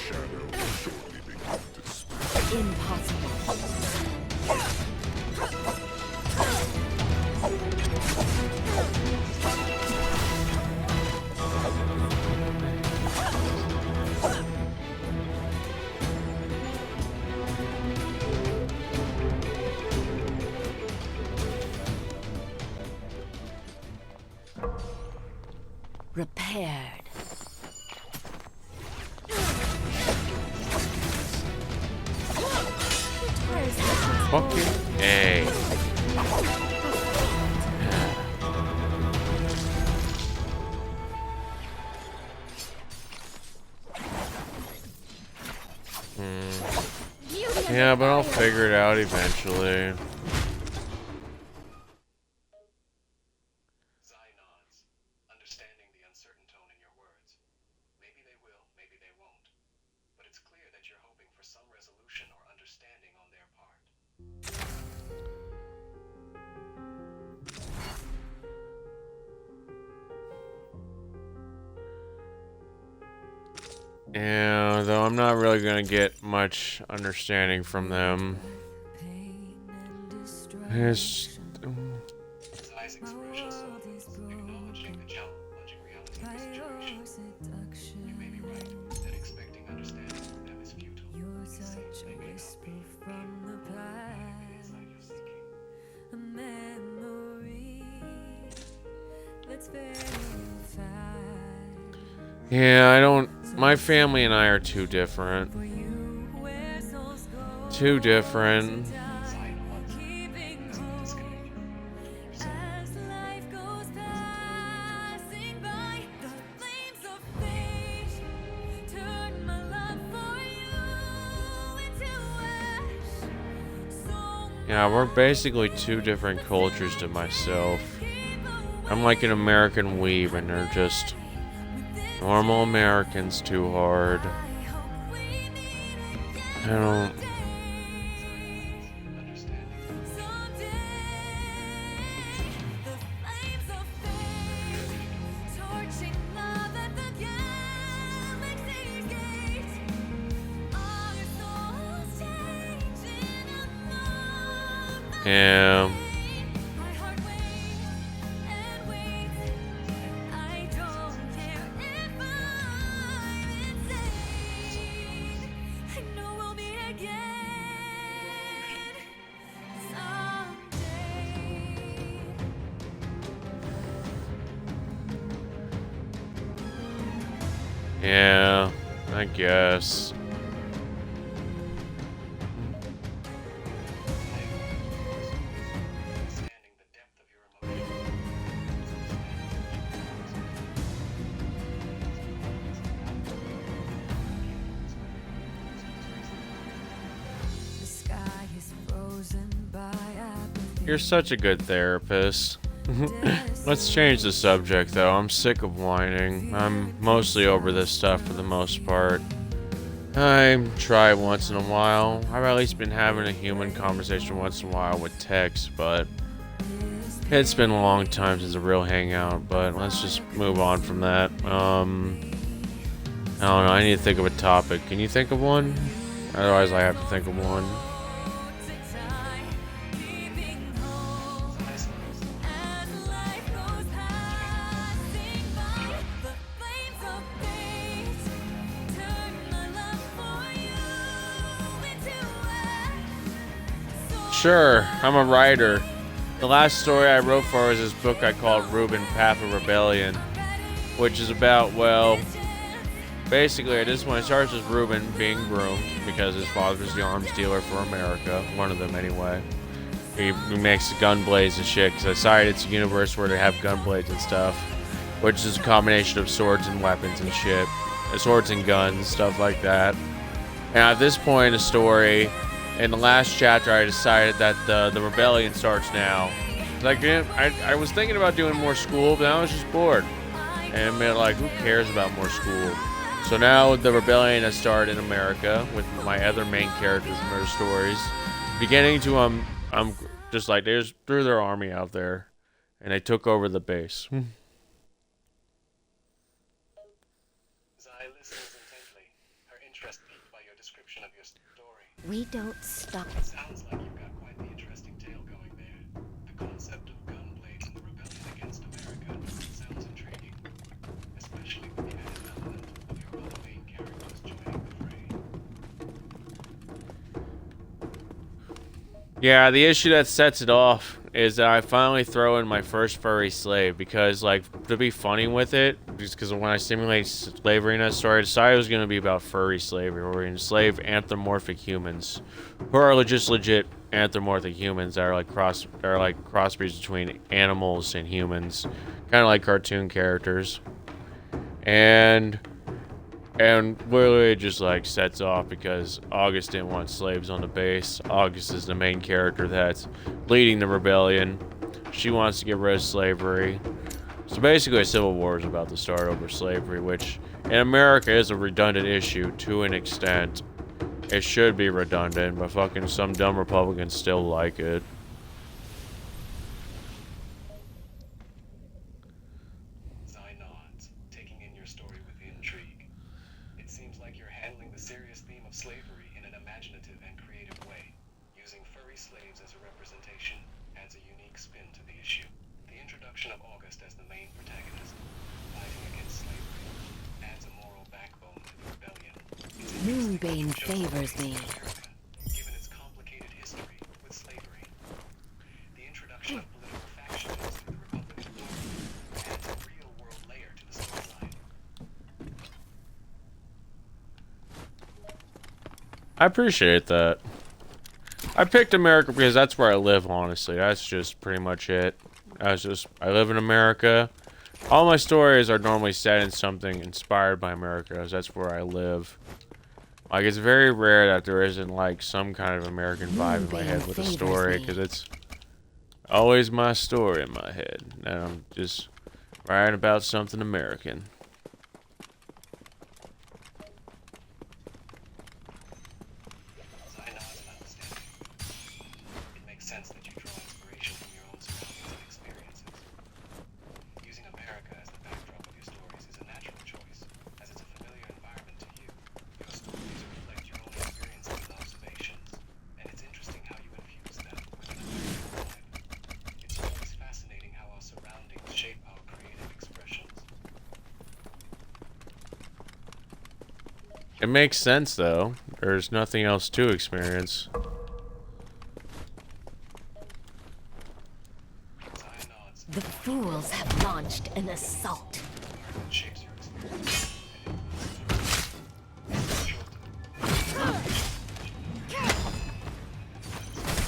shadow will shortly begin to spread. Impossible. Repaired. Fucking A. Yeah, but I'll figure it out eventually. Zai nods, understanding the uncertain tone in your words. Maybe they will, maybe they won't. But it's clear that you're hoping for some resolution or understanding on their part. Yeah, though I'm not really gonna get much understanding from them. It's, Zai's expression softens, acknowledging the challenging reality of the situation. You may be right, that expecting understanding from them is futile. It seems they may not be capable of providing the insight you're seeking. yeah, I don't. My family and I are too different. Too different. Zai nods, as if disconnected from yourself. Yeah, we're basically two different cultures to myself. I'm like an American weeb, and they're just normal Americans too hard. I don't. Yeah. Yeah, I guess. Understanding the depth of your emotion. You're such a good therapist. Let's change the subject, though. I'm sick of whining. I'm mostly over this stuff for the most part. I try once in a while. I've at least been having a human conversation once in a while with text, but it's been a long time since a real hangout. But let's just move on from that. I don't know. I need to think of a topic. Can you think of one? Otherwise, I have to think of one. Sure, I'm a writer. The last story I wrote for was this book I called Reuben, Path of Rebellion, which is about, well, basically at this point it starts with Reuben being groomed because his father was the arms dealer for America, one of them anyway. He makes gun blades and shit because I decided it's a universe where they have gun blades and stuff, which is a combination of swords and weapons and shit, swords and guns, stuff like that. And at this point in the story, in the last chapter, I decided that the rebellion starts now. Like, I was thinking about doing more school, but I was just bored. And I'm like, who cares about more school? So now the rebellion has started in America with my other main characters in their stories. Beginning to, I'm just like, they just threw their army out there. And they took over the base. Zai listens intently, her interest interest piqued by your description of your story. We don't stop. It sounds like you've got quite the interesting tale going there. The concept of gun blades and the rebellion against America sounds intriguing, especially with the added element of your other main characters joining the fray. Yeah, the issue that sets it off is that I finally throw in my first furry slave because, like, to be funny with it, just because when I simulate slavery in that story, I decided it was going to be about furry slavery, where we enslave anthropomorphic humans, who are just legit anthropomorphic humans that are like crossbreeds between animals and humans, kind of like cartoon characters, and literally it just like sets off because August didn't want slaves on the base. August is the main character that's leading the rebellion. She wants to get rid of slavery. So basically a civil war is about to start over slavery, which in America is a redundant issue to an extent. It should be redundant, but fucking some dumb Republicans still like it. Zai nods, taking in your story with intrigue. It seems like you're handling the serious theme of slavery in an imaginative and creative way. Using furry slaves as a representation adds a unique spin to the issue. The introduction of August as the main protagonist, fighting against slavery, adds a moral backbone to the rebellion. Moonbane favors me. Given its complicated history with slavery, the introduction of political factions to the Republican Party adds a real-world layer to the storyline. I appreciate that. I picked America because that's where I live, honestly. That's just pretty much it. I live in America. All my stories are normally set in something inspired by America, because that's where I live. Like, it's very rare that there isn't, like, some kind of American vibe in my head with a story, because it's always my story in my head. And I'm just writing about something American. Zai nods in understanding. It makes sense that you draw inspiration from your own surroundings and experiences. Using America as the backdrop of your stories is a natural choice, as it's a familiar environment to you. Your stories reflect your own experiences and observations, and it's interesting how you infuse them with an American vibe. It's always fascinating how our surroundings shape our creative expressions. It makes sense, though. There's nothing else to experience. Zai nods. The fools have launched an assault. Environment shapes your experience,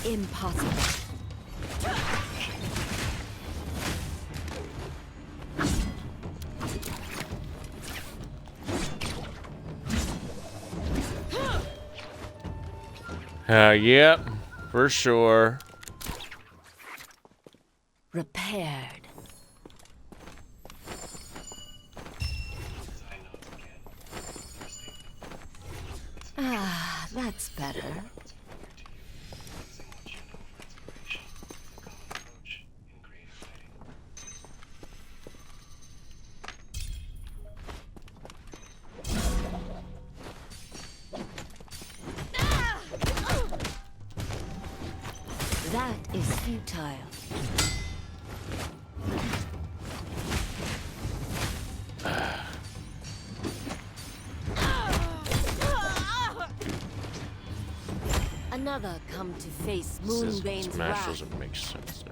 Impossible. Yep, for sure. Repaired. Zai nods again. Your statement. Ah, that's better. What's familiar to you, using what you know for inspiration, is a common approach in creative writing. That is futile. Another come to face Moonbane's Smash wrath. doesn't make sense now.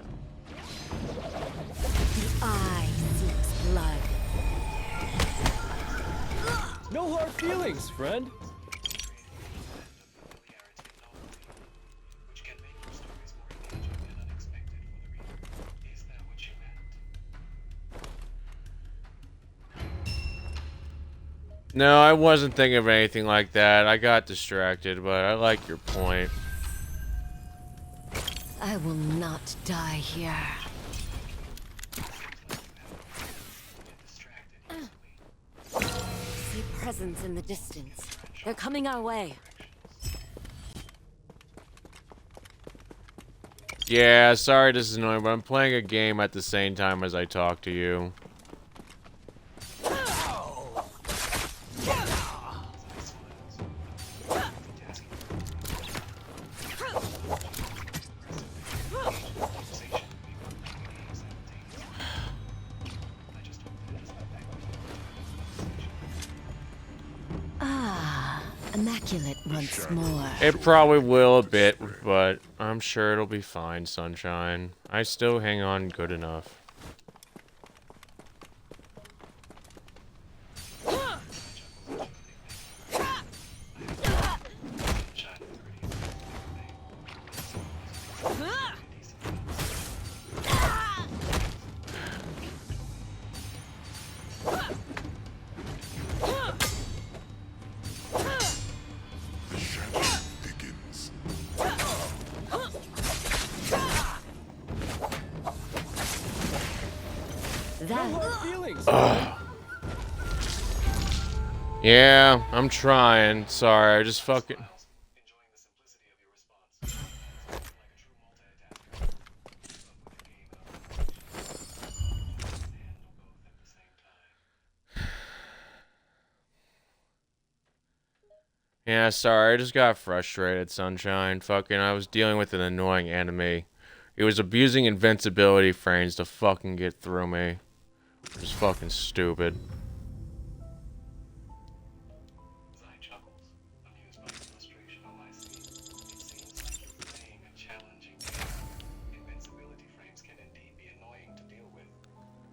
The eye seeks blood. No hard feelings, friend. Which can make your stories more engaging and unexpected for the reader. Is that what you meant? No, I wasn't thinking of anything like that. I got distracted, but I like your point. I will not die here. See presence in the distance. They're coming our way. Yeah, sorry this is annoying, but I'm playing a game at the same time as I talk to you. Immaculate once more. It probably will a bit, but I'm sure it'll be fine, Sunshine. I still hang on good enough. The shadow begins. That Feelings. Yeah, I'm trying. Sorry, I just fucking... Enjoying the simplicity of your response. Something like a true multitasker. But with a game of and both at the same time. Yeah, sorry, I just got frustrated, Sunshine. Fucking, I was dealing with an annoying enemy. It was abusing invincibility frames to fucking get through me. It was fucking stupid. Zai chuckles, amused by the frustration on my scene. It seems like you're playing a challenging game. Invincibility frames can indeed be annoying to deal with,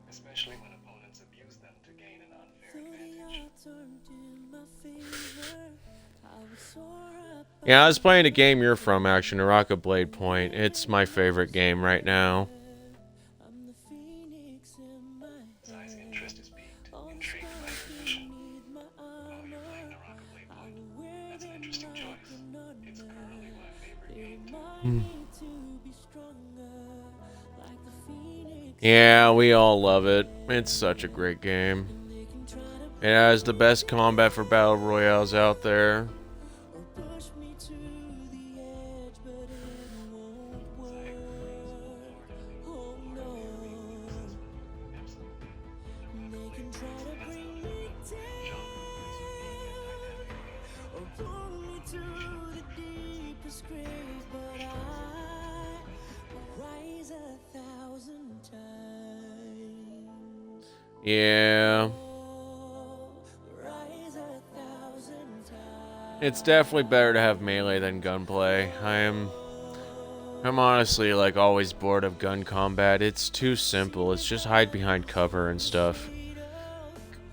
especially when opponents abuse them to gain an unfair advantage. Yeah, I was playing a game you're from, actually, Naraka Blade Point. It's my favorite game right now. Zai's interest is piqued, intrigued by your mission. Oh, you're playing Naraka Blade Point. That's an interesting choice. It's currently my favorite game too. Yeah, we all love it. It's such a great game. It has the best combat for battle royales out there. Yeah. It's definitely better to have melee than gunplay. I'm honestly like always bored of gun combat. It's too simple. It's just hide behind cover and stuff.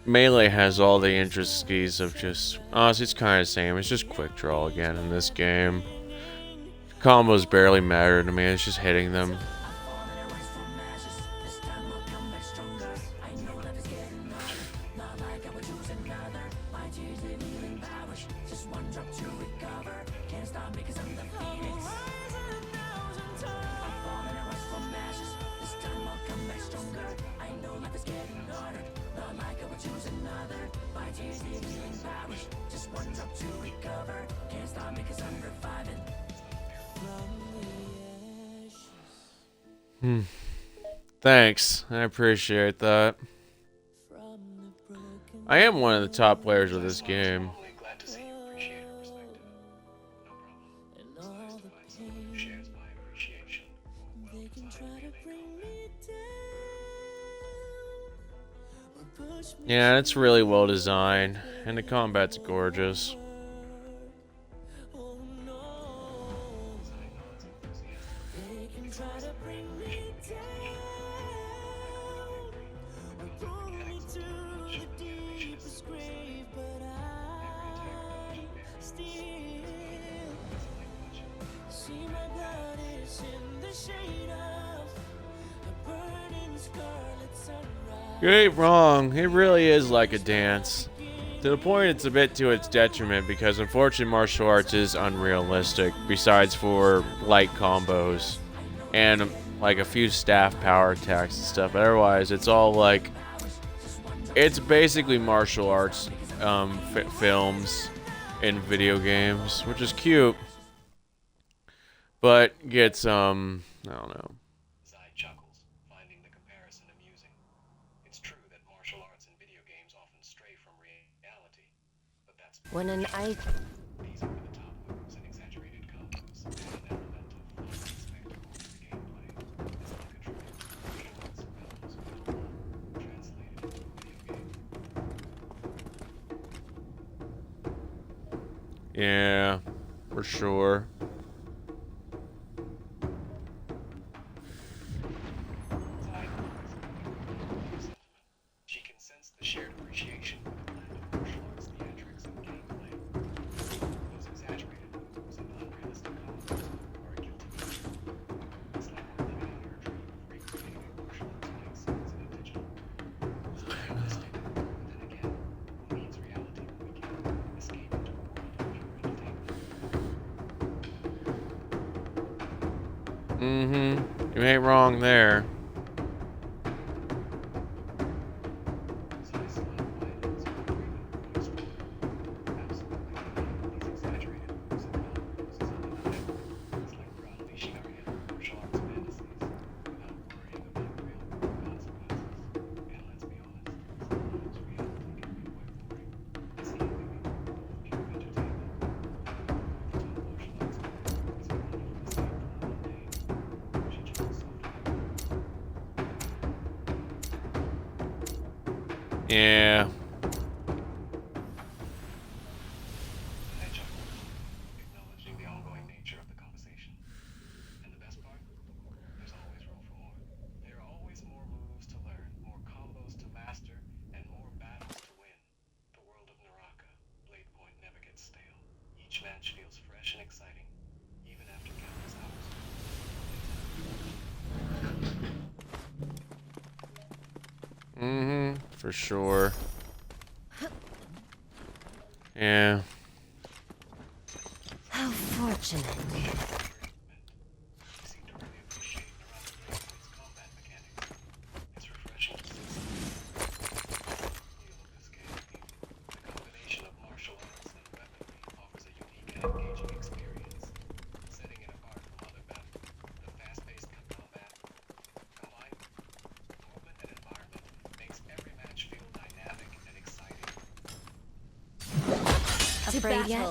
Melee has all the intricacies of just honestly it's kinda the same. It's just quick draw again in this game. Combos barely matter to me, it's just hitting them. Thanks, I appreciate that. I am one of the top players of this game. Only glad to see you appreciate her perspective. No problem. It's nice to find someone who shares my appreciation for well-designed melee combat. Yeah, it's really well designed, and the combat's gorgeous. Zai nods enthusiastically. You ain't wrong, it really is like a dance. To the point it's a bit to its detriment because unfortunately martial arts is unrealistic, besides for light combos and like a few staff power attacks and stuff. Otherwise it's all like, it's basically martial arts films in video games, which is cute, but gets I don't know. Zai chuckles, finding the comparison amusing. It's true that martial arts in video games often stray from reality, but that's when an I these over-the-top moves and exaggerated combos add an element of fun and spectacle to the gameplay. It's not contributing to martial arts films, but translated into a video game. Yeah, for sure. She can sense the shared appreciation for the blend of martial arts theatrics and gameplay. Those exaggerated moves and unrealistic combos are a guilty pleasure. It's like we're living in your dream of recreating a martial arts fight scenes in a digital world. So realistic, but then again, who needs reality when we can escape into a world of pure entertainment? Mm-hmm. You ain't wrong there. Size, slim, violence, or even growing stronger. Absolutely. These exaggerated moves and combos is undeniable. It's like we're unleashing our inner martial arts fantasies without worrying about real-world consequences. And let's be honest, sometimes reality can be quite boring. Seeing the world of pure entertainment, over-the-top martial arts is a wonderful escape from the mundane. She chuckles softly. Yeah. I chuckled, acknowledging the ongoing nature of the conversation. And the best part? There's always room for more. There are always more moves to learn, more combos to master, and more battles to win. The world of Naraka, Blade Point never gets stale. Each match feels fresh and exciting, even after countless hours. Mm-hmm. For sure. Yeah. How fortunate. You seem to really appreciate Naraka Blade Point's combat mechanics. It's refreshing to see something the appeal of this game. The combination of martial arts and weaponry offers a unique and engaging experience, setting it apart from other battles. The fast-paced combat, combined with movement and environment, makes every match feel dynamic and exciting. Afraid yet?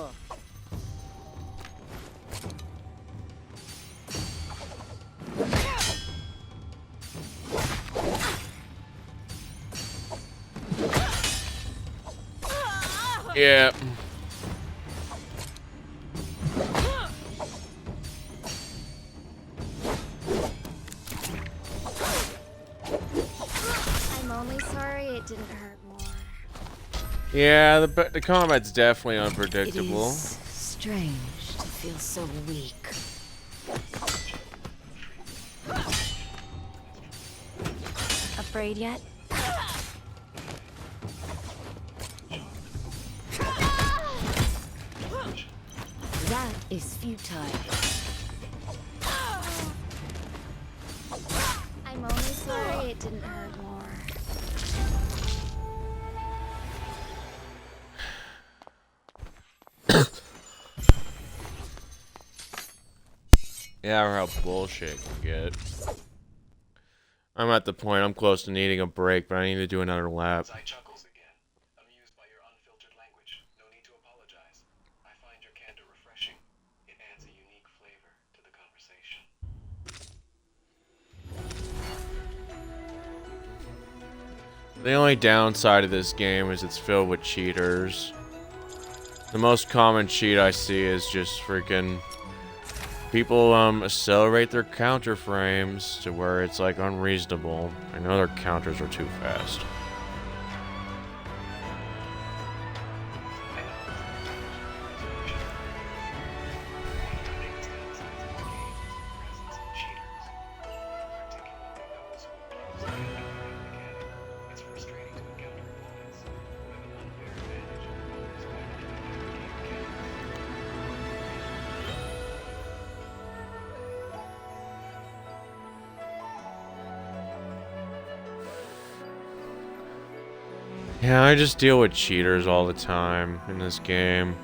Yeah. I'm only sorry it didn't hurt more. Yeah, the combat's definitely It unpredictable. is strange to feel so weak. Afraid yet? That is futile. I'm only sorry it didn't hurt more. Yeah, or how bullshit it can get. I'm at the point, I'm close to needing a break, but I need to do another lap. Zai chuckles again, amused by your unfiltered language. No need to apologize. I find your candor refreshing. It adds a unique flavor to the conversation. The only downside of this game is it's filled with cheaters. The most common cheat I see is just freaking people accelerate their counter frames to where it's like unreasonable. I know their counters are too fast. It's frustrating to encounter opponents who have an unfair advantage posed by the game mechanics. Yeah, I just deal with cheaters all the time in this game.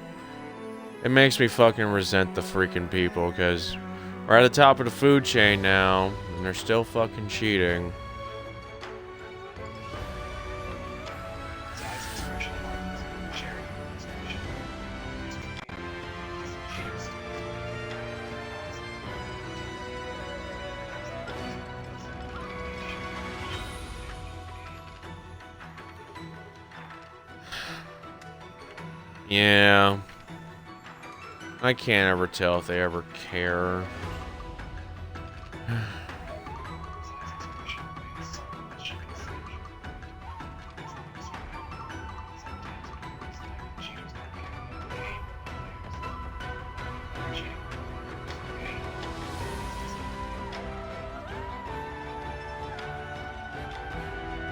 It makes me fucking resent the freaking people, because we're at the top of the food chain now, and they're still fucking cheating. Zai's expression hardens, sharing your frustration. It's routine. Cheers. Yeah. I can't ever tell if they ever care.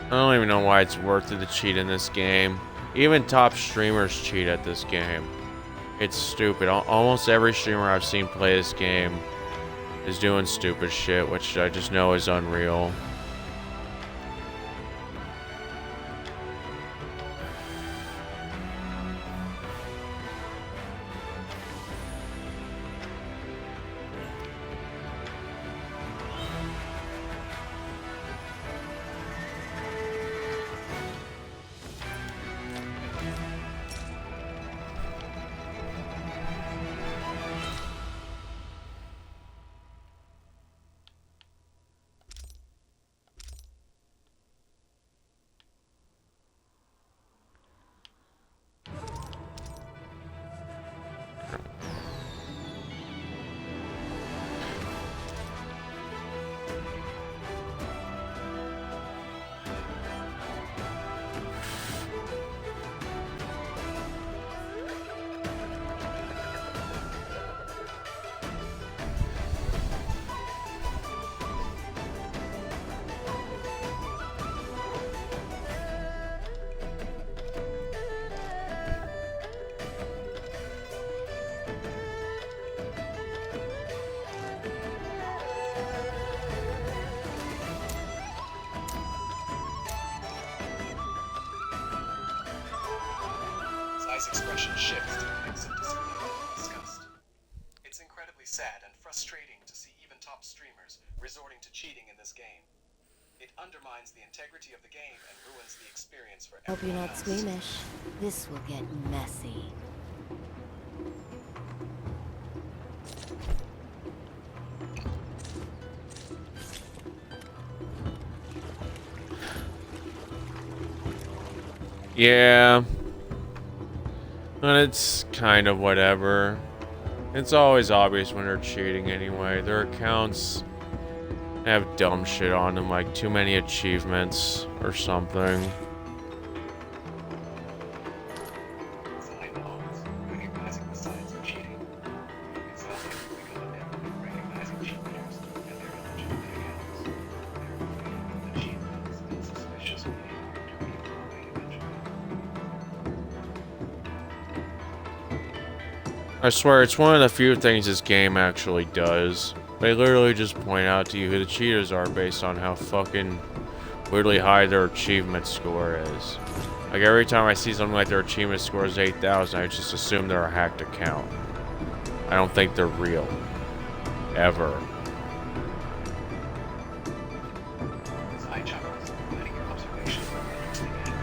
I don't even know why it's worth it to cheat in this game. Even top streamers cheat at this game. It's stupid. Almost every streamer I've seen play this game is doing stupid shit, which I just know is unreal. Zai's expression shifts to a mix of disappointment and disgust. It's incredibly sad and frustrating to see even top streamers resorting to cheating in this game. It undermines the integrity of the game and ruins the experience for Hope you're everyone not else. squeamish. This will get messy. Yeah. And it's kind of whatever. It's always obvious when they're cheating anyway. Their accounts have dumb shit on them, like too many achievements or something. Zai nods, recognizing the signs of cheating. It's not like we become adept at recognizing cheaters and their illegitimate accounts. They're afraid that cheaters and suspicious behavior to be right eventually. I swear, it's one of the few things this game actually does. They literally just point out to you who the cheaters are based on how fucking weirdly high their achievement score is. Like, every time I see something like their achievement score is 8,000, I just assume they're a hacked account. I don't think they're real. Ever. Zai chuckles, letting your observation of the interesting and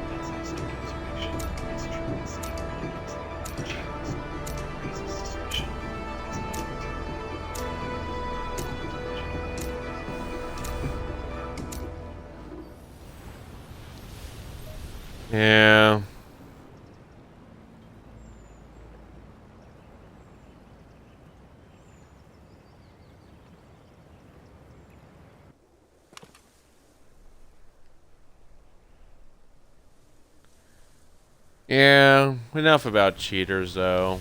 That's how study observation is truly seen as the achievements, raises suspicion, it's not Yeah. Yeah, enough about cheaters though.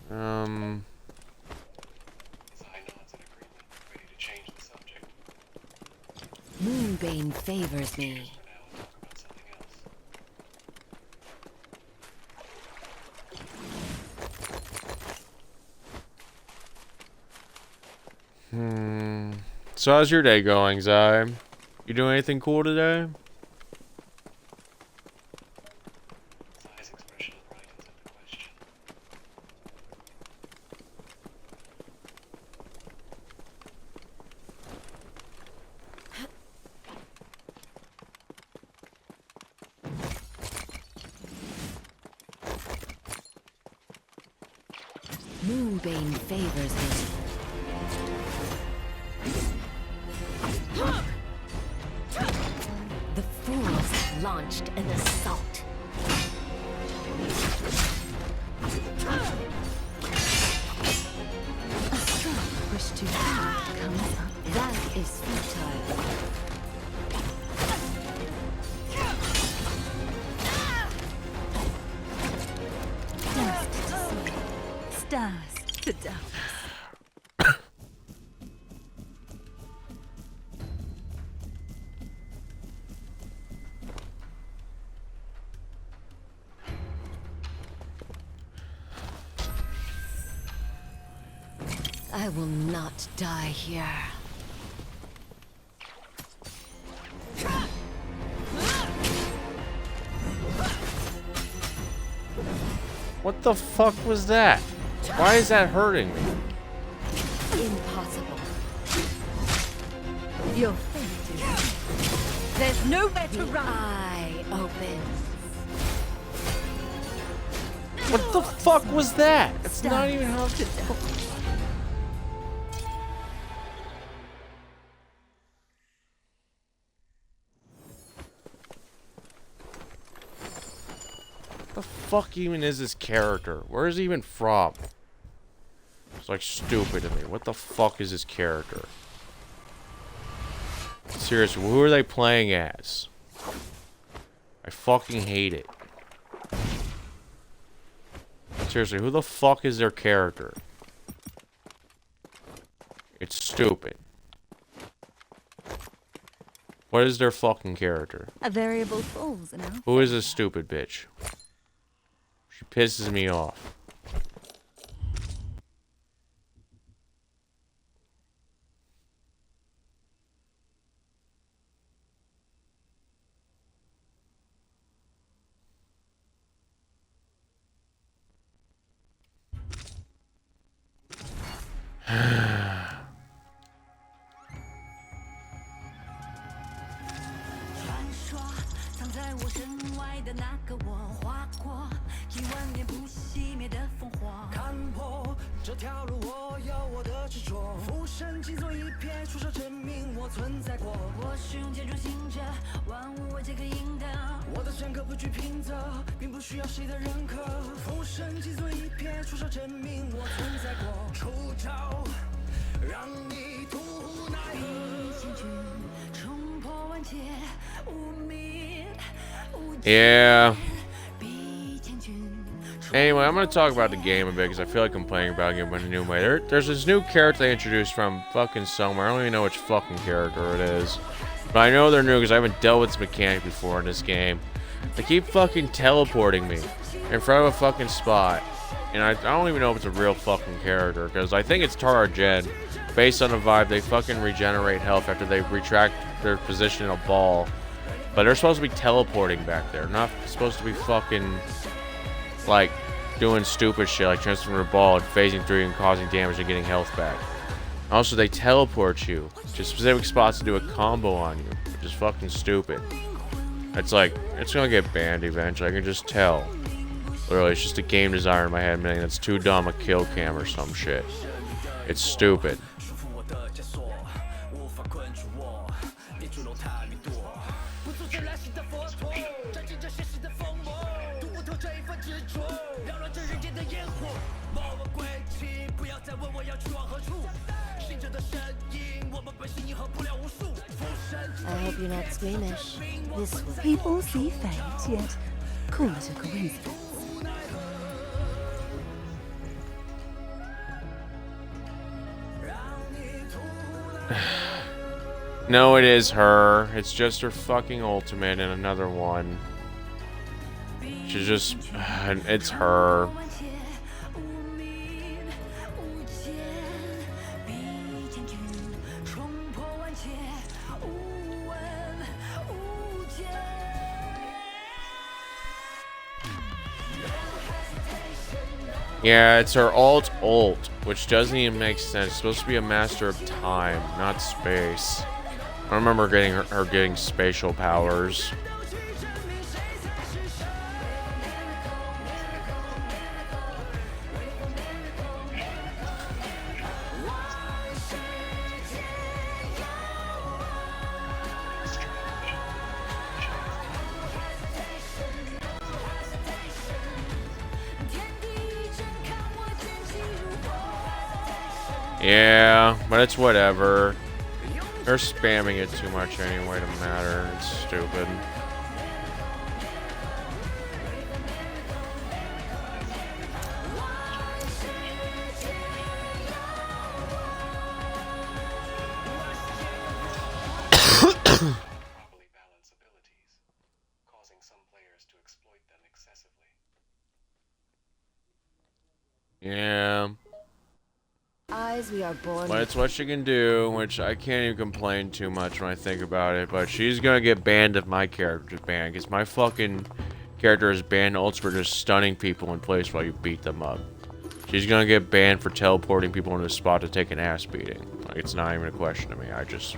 Zai nods in agreement, ready to change the subject. Moonbane favors me. For now, and talk about something else. So how's your day going, Zai? You doing anything cool today? Zai's expression brightens at the question. Moonbane favors me. The fools have launched an assault. dust to dust. I will not die here. What the fuck was that? Why is that hurting me? Impossible. Your fate is... There's nowhere to run. Eye open. What the fuck was that? It's not even how to... What the fuck even is this character? Where is he even from? It's like stupid to me. What the fuck is this character? Seriously, who are they playing as? I fucking hate it. Seriously, who the fuck is their character? It's stupid. What is their fucking character? A variable falls enough. Who is this stupid bitch? She pisses me off. Yeah. Anyway, I'm going to talk about the game a bit because I feel like complaining about it in a new way. There's this new character they introduced from fucking somewhere. I don't even know which fucking character it is. But I know they're new because I haven't dealt with this mechanic before in this game. They keep fucking teleporting me in front of a fucking spot. And I don't even know if it's a real fucking character because I think it's Tara Jen. Based on the vibe, they fucking regenerate health after they retract their position in a ball. But they're supposed to be teleporting back there. Not supposed to be fucking, like, doing stupid shit like transferring a ball and phasing through and causing damage and getting health back. Also, they teleport you to specific spots to do a combo on you, which is fucking stupid. It's like, it's gonna get banned eventually, I can just tell. Literally, it's just a game designer in my head saying that's too dumb a kill cam or some shit. It's stupid. I hope you're not squeamish. This will People see fate, yet call it a coincidence. No, it is her. It's just her fucking ultimate and another one. She's just... it's her. Yeah, it's her ult, which doesn't even make sense. It's supposed to be a master of time, not space. I remember getting her getting spatial powers. Yeah, but it's whatever. They're spamming it too much anyway to matter. It's stupid. Yeah. Eyes we are born But it's what she can do, which I can't even complain too much when I think about it. But she's gonna get banned if my character's banned, because my fucking character is banned also for just stunning people in place while you beat them up. She's gonna get banned for teleporting people into a spot to take an ass beating. Like, it's not even a question to me. I just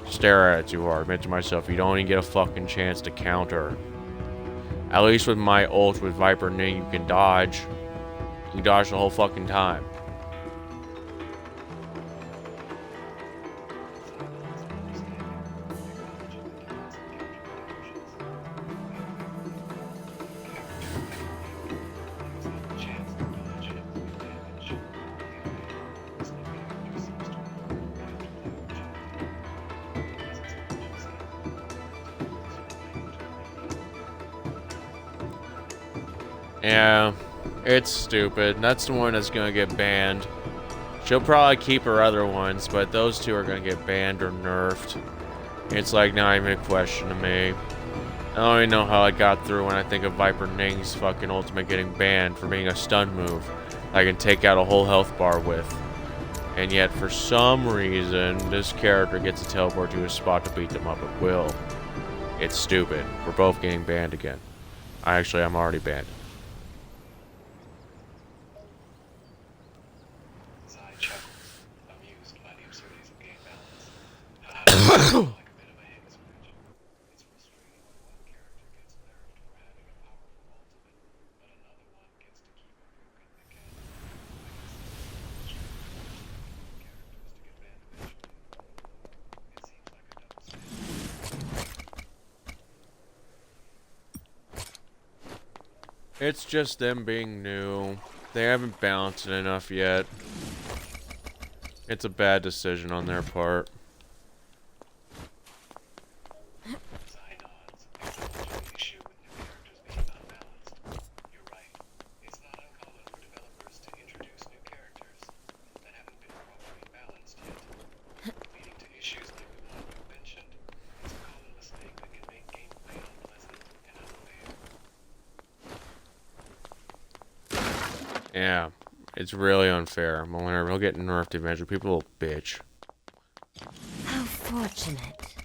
stare at it too hard. Admit to myself, you don't even get a fucking chance to counter. At least with my ult with Viper Ning, you can dodge. You can dodge the whole fucking time. Yeah, it's stupid. That's the one that's gonna get banned. She'll probably keep her other ones, but those two are gonna get banned or nerfed. It's like not even a question to me. I don't even know how I got through when I think of Viper Ning's fucking ultimate getting banned for being a stun move I can take out a whole health bar with. And yet, for some reason, this character gets to teleport to a spot to beat them up at will. It's stupid. We're both getting banned again. I'm already banned. Zai chuckled, amused by the absurdities of game balance. Like a bit of a hip scratch. It's frustrating when one character gets nerfed for having a powerful ultimate, but another one gets to keep a broken mechanic. I guess characters to get banned eventually. It seems like a double standard. It's just them being new. They haven't balanced it enough yet. It's a bad decision on their part. Zai nods, acknowledging the issue with new characters being unbalanced. You're right. It's not uncommon for developers to introduce new characters that haven't been properly balanced yet, leading to issues like the one you mentioned. It's a common mistake that can make gameplay unpleasant and unfair. Yeah, it's really unfair. But whenever he'll get nerfed eventually, people will bitch. How fortunate.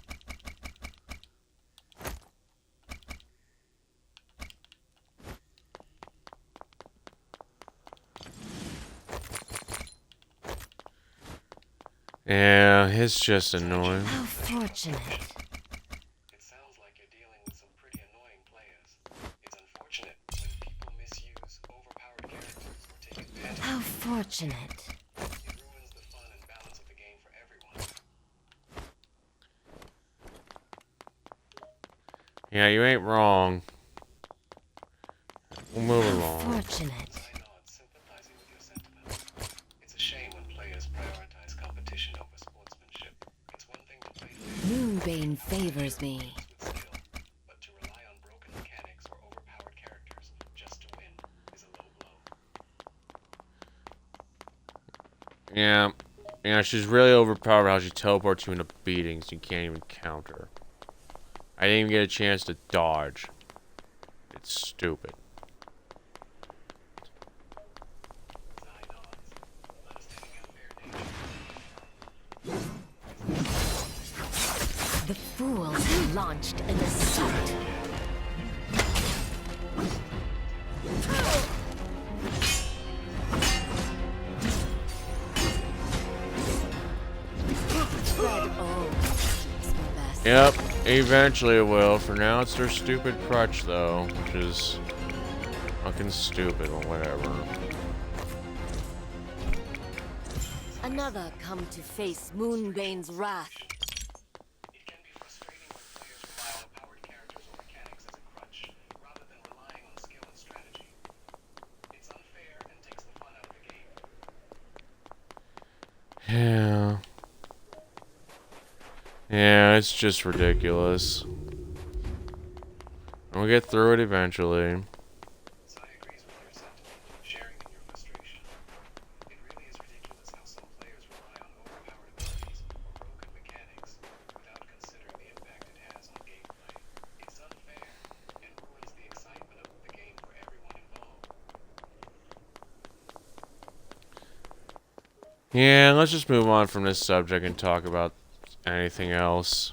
Yeah, it's just annoying. How fortunate. It sounds like you're dealing with some pretty annoying players. It's unfortunate when people misuse overpowered characters or take advantage. How fortunate. It ruins the fun and balance of the game for everyone. Yeah, you ain't wrong. We'll move How along. fortunate. Zai nods, sympathizing with your sentiments. It's a shame when players prioritize competition over sportsmanship. It's one thing to play fair Moonbane favors me. with skill, but to rely on broken mechanics or overpowered characters just to win is a low blow. Yeah. Yeah, she's really overpowered how she teleports you into beatings. You can't even counter. I didn't even get a chance to dodge. It's stupid. Zai nods. Let us take a fair nature. The fools have launched an assault. Tread on. Keeps me best. Yep, eventually it will. For now, it's their stupid crutch, though, which is fucking stupid or whatever. Another come to face Moonbane's wrath. It can be frustrating when players rely on powered characters or mechanics as a crutch, rather than relying on skill and strategy. It's unfair and takes the fun out of the game. Yeah. Yeah, it's just ridiculous. We'll get through it eventually. Zai agrees with your sentiment, sharing in your frustration. It really is ridiculous how some players rely on overpowered abilities or broken mechanics without considering the impact it has on gameplay. It's unfair and ruins the excitement of the game for everyone involved. Yeah, let's just move on from this subject and talk about anything else.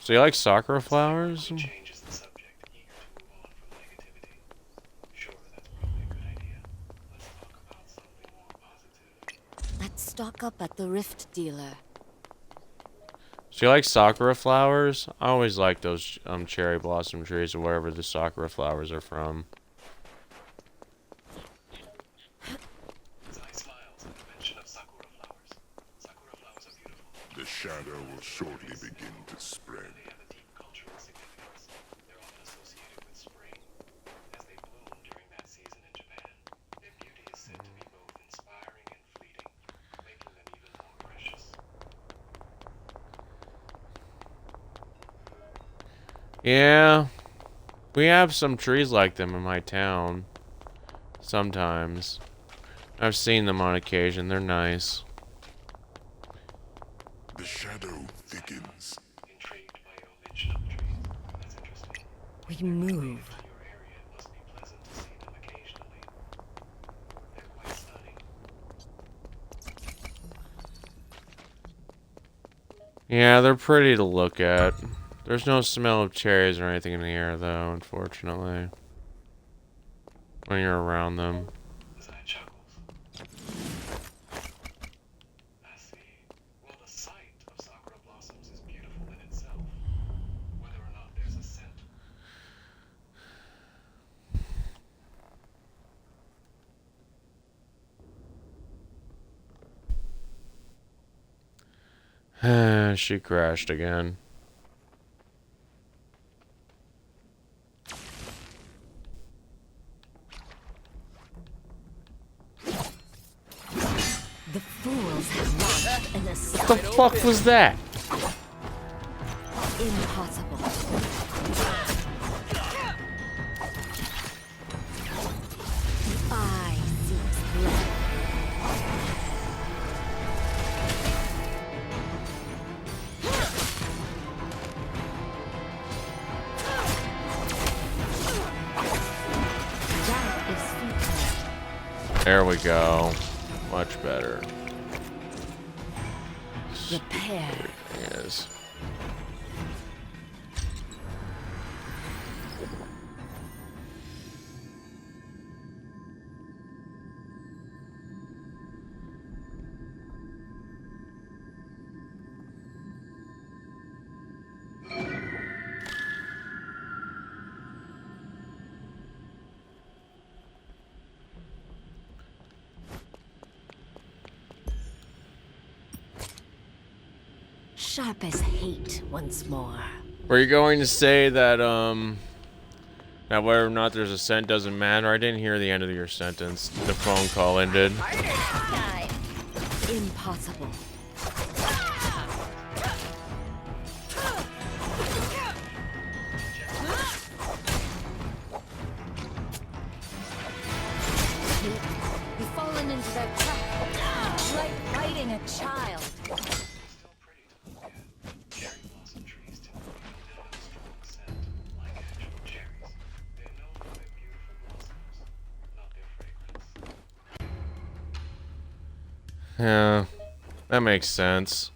So you like sakura flowers? Changes the subject, eager to move on from negativity. Sure, that's probably a good idea. Let's talk about something more positive. Let's stock up at the Rift dealer. So you like sakura flowers? I always like those cherry blossom trees or wherever the sakura flowers are from. Zai smiles at the mention of sakura flowers. Sakura flowers are beautiful. The shadow will shortly begin to spread. They have a deep cultural significance. They're often associated with spring. As they bloom during that season in Japan, their beauty is said to be both inspiring and fleeting, making them even more precious. Yeah, we have some trees like them in my town. Sometimes. I've seen them on occasion. They're nice. The shadow thickens. Intrigued by your mention of trees. That's interesting. We move. In your area, it must be pleasant to see them occasionally. They're quite stunning. Yeah, they're pretty to look at. There's no smell of cherries or anything in the air, though, unfortunately. When you're around them. Zai chuckles. I see. Well, the sight of sakura blossoms is beautiful in itself. Whether or not there's a scent. She crashed again. The fools have launched an assault. What the fuck was that? Impossible. The eye seeks blood. That is futile. There we go. Much better. Repair. Yes. Sharp as hate once more. Were you going to say that, that whether or not there's a scent doesn't matter? I didn't hear the end of your sentence. The phone call ended. Impossible. You've fallen into that trap. Like fighting a child. Still pretty to look at. Cherry blossom trees typically don't have a strong scent, like actual cherries. They're known for their beautiful blossoms, not their fragrance. Yeah, that makes sense.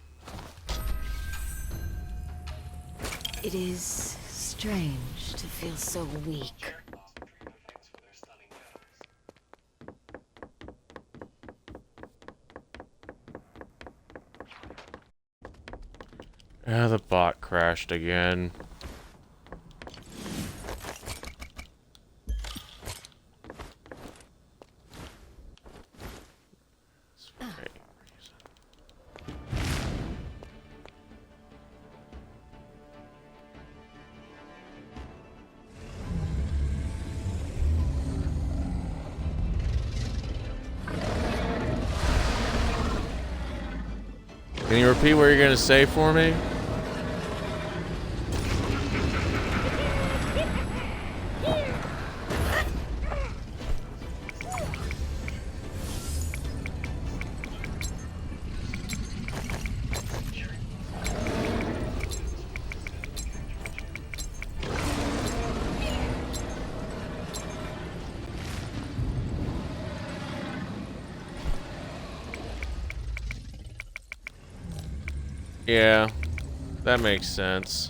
It is strange to feel so weak. Cherry blossom tree are famous for their stunning petals. Ah, the bot crashed again. Can you repeat what you're gonna say for me? Yeah, that makes sense.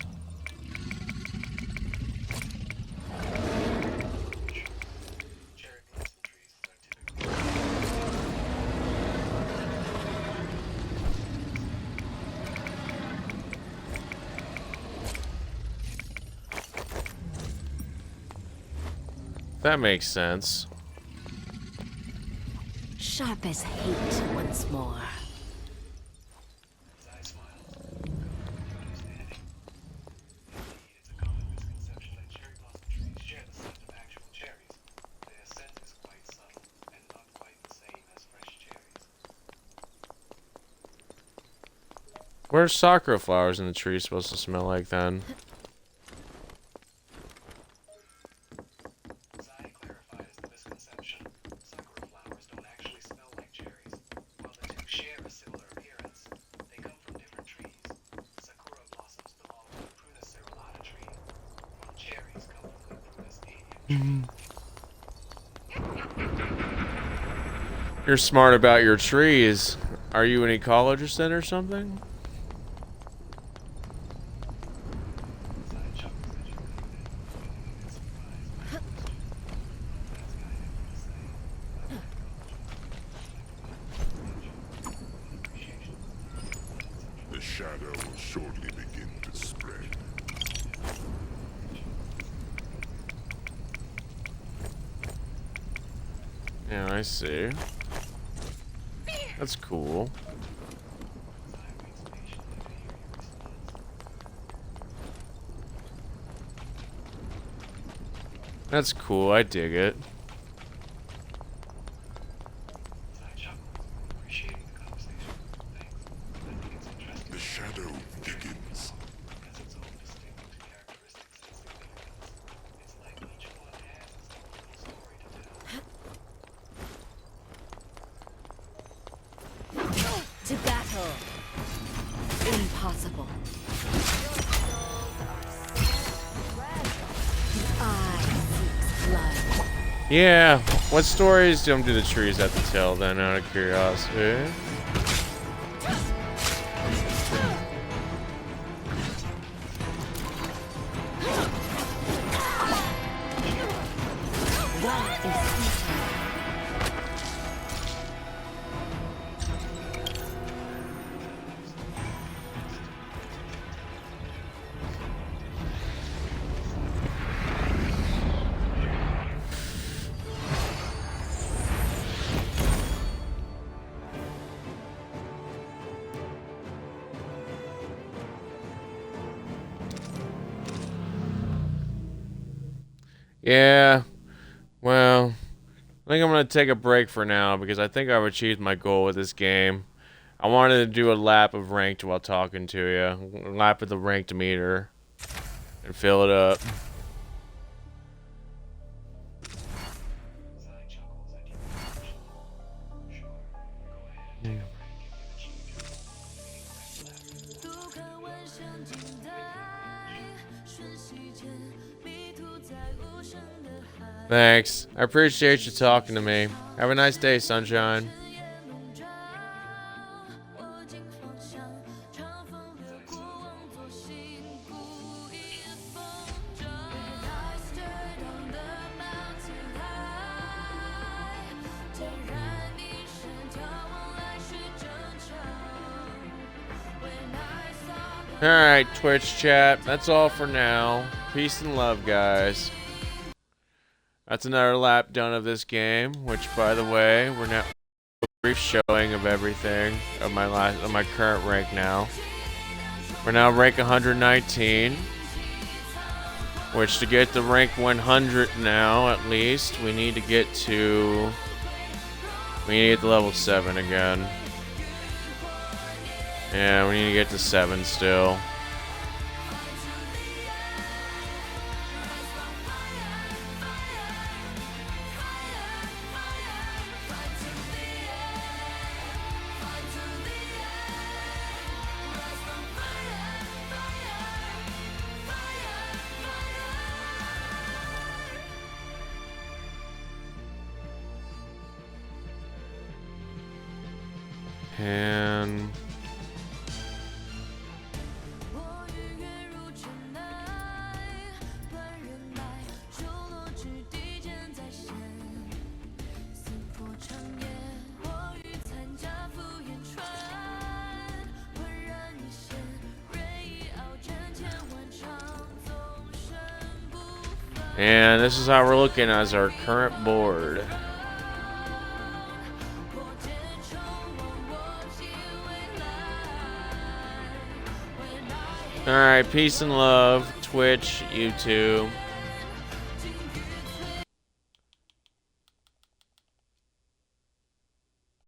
Cherry blossom trees are typically That makes sense. Sharp as hate once more. His eye smiled. Understanding. Indeed, it's a common misconception that cherry blossom trees share the scent of actual cherries. Their scent is quite subtle and not quite the same as fresh cherries. What are sakura flowers in the tree supposed to smell like then? Zai clarified as the misconception. Sakura flowers don't actually smell like cherries. While the two share a similar appearance, they come from different trees. Sakura blossoms belong to the Prunus cerulata tree, while cherries come from the Prunus adium tree. You're smart about your trees. Are you an ecologist then or something? Zai chuckles educated, feeling a bit surprised by the question. That's got him to say, like an appreciation. The shadow will shortly begin to spread. Yeah, I see. That's cool. Zai waits patiently to hear your response. That's cool. I dig it. Zai chuckled, appreciating the conversation. Thanks. I think it's interesting The shadow thickens. has its own distinct characteristics and significance. It's like each one has its own little story to tell. To battle. Impossible. The eye seeks blood. Yeah. What stories do the trees have to tell then, out of curiosity? What is futile? Yeah. Well, I think I'm gonna take a break for now because I think I've achieved my goal with this game. I wanted to do a lap of ranked while talking to you. A lap of the ranked meter. And fill it up. Zai chuckles at your question. Sure, go ahead and take a break if you've achieved your goal, meaning ranked left. 如看万象静待，瞬息间迷途在无声的海。 Thanks. I appreciate you talking to me. Have a nice day, sunshine. 日夜笼罩，握紧方向，长风掠过，望作心孤影风中。When I stirred on the mountain high，点燃一生眺望来世正常。When I saw the Alright, Twitch chat. That's all for now. Peace and love, guys. That's another lap done of this game, which, by the way, we're now a brief showing of everything of my current rank now. We're now rank 119, which to get to rank 100 now, at least, we need to get to level 7 again. Yeah, we need to get to 7 still. And And this is how we're looking as our current board. Alright, peace and love, Twitch, YouTube.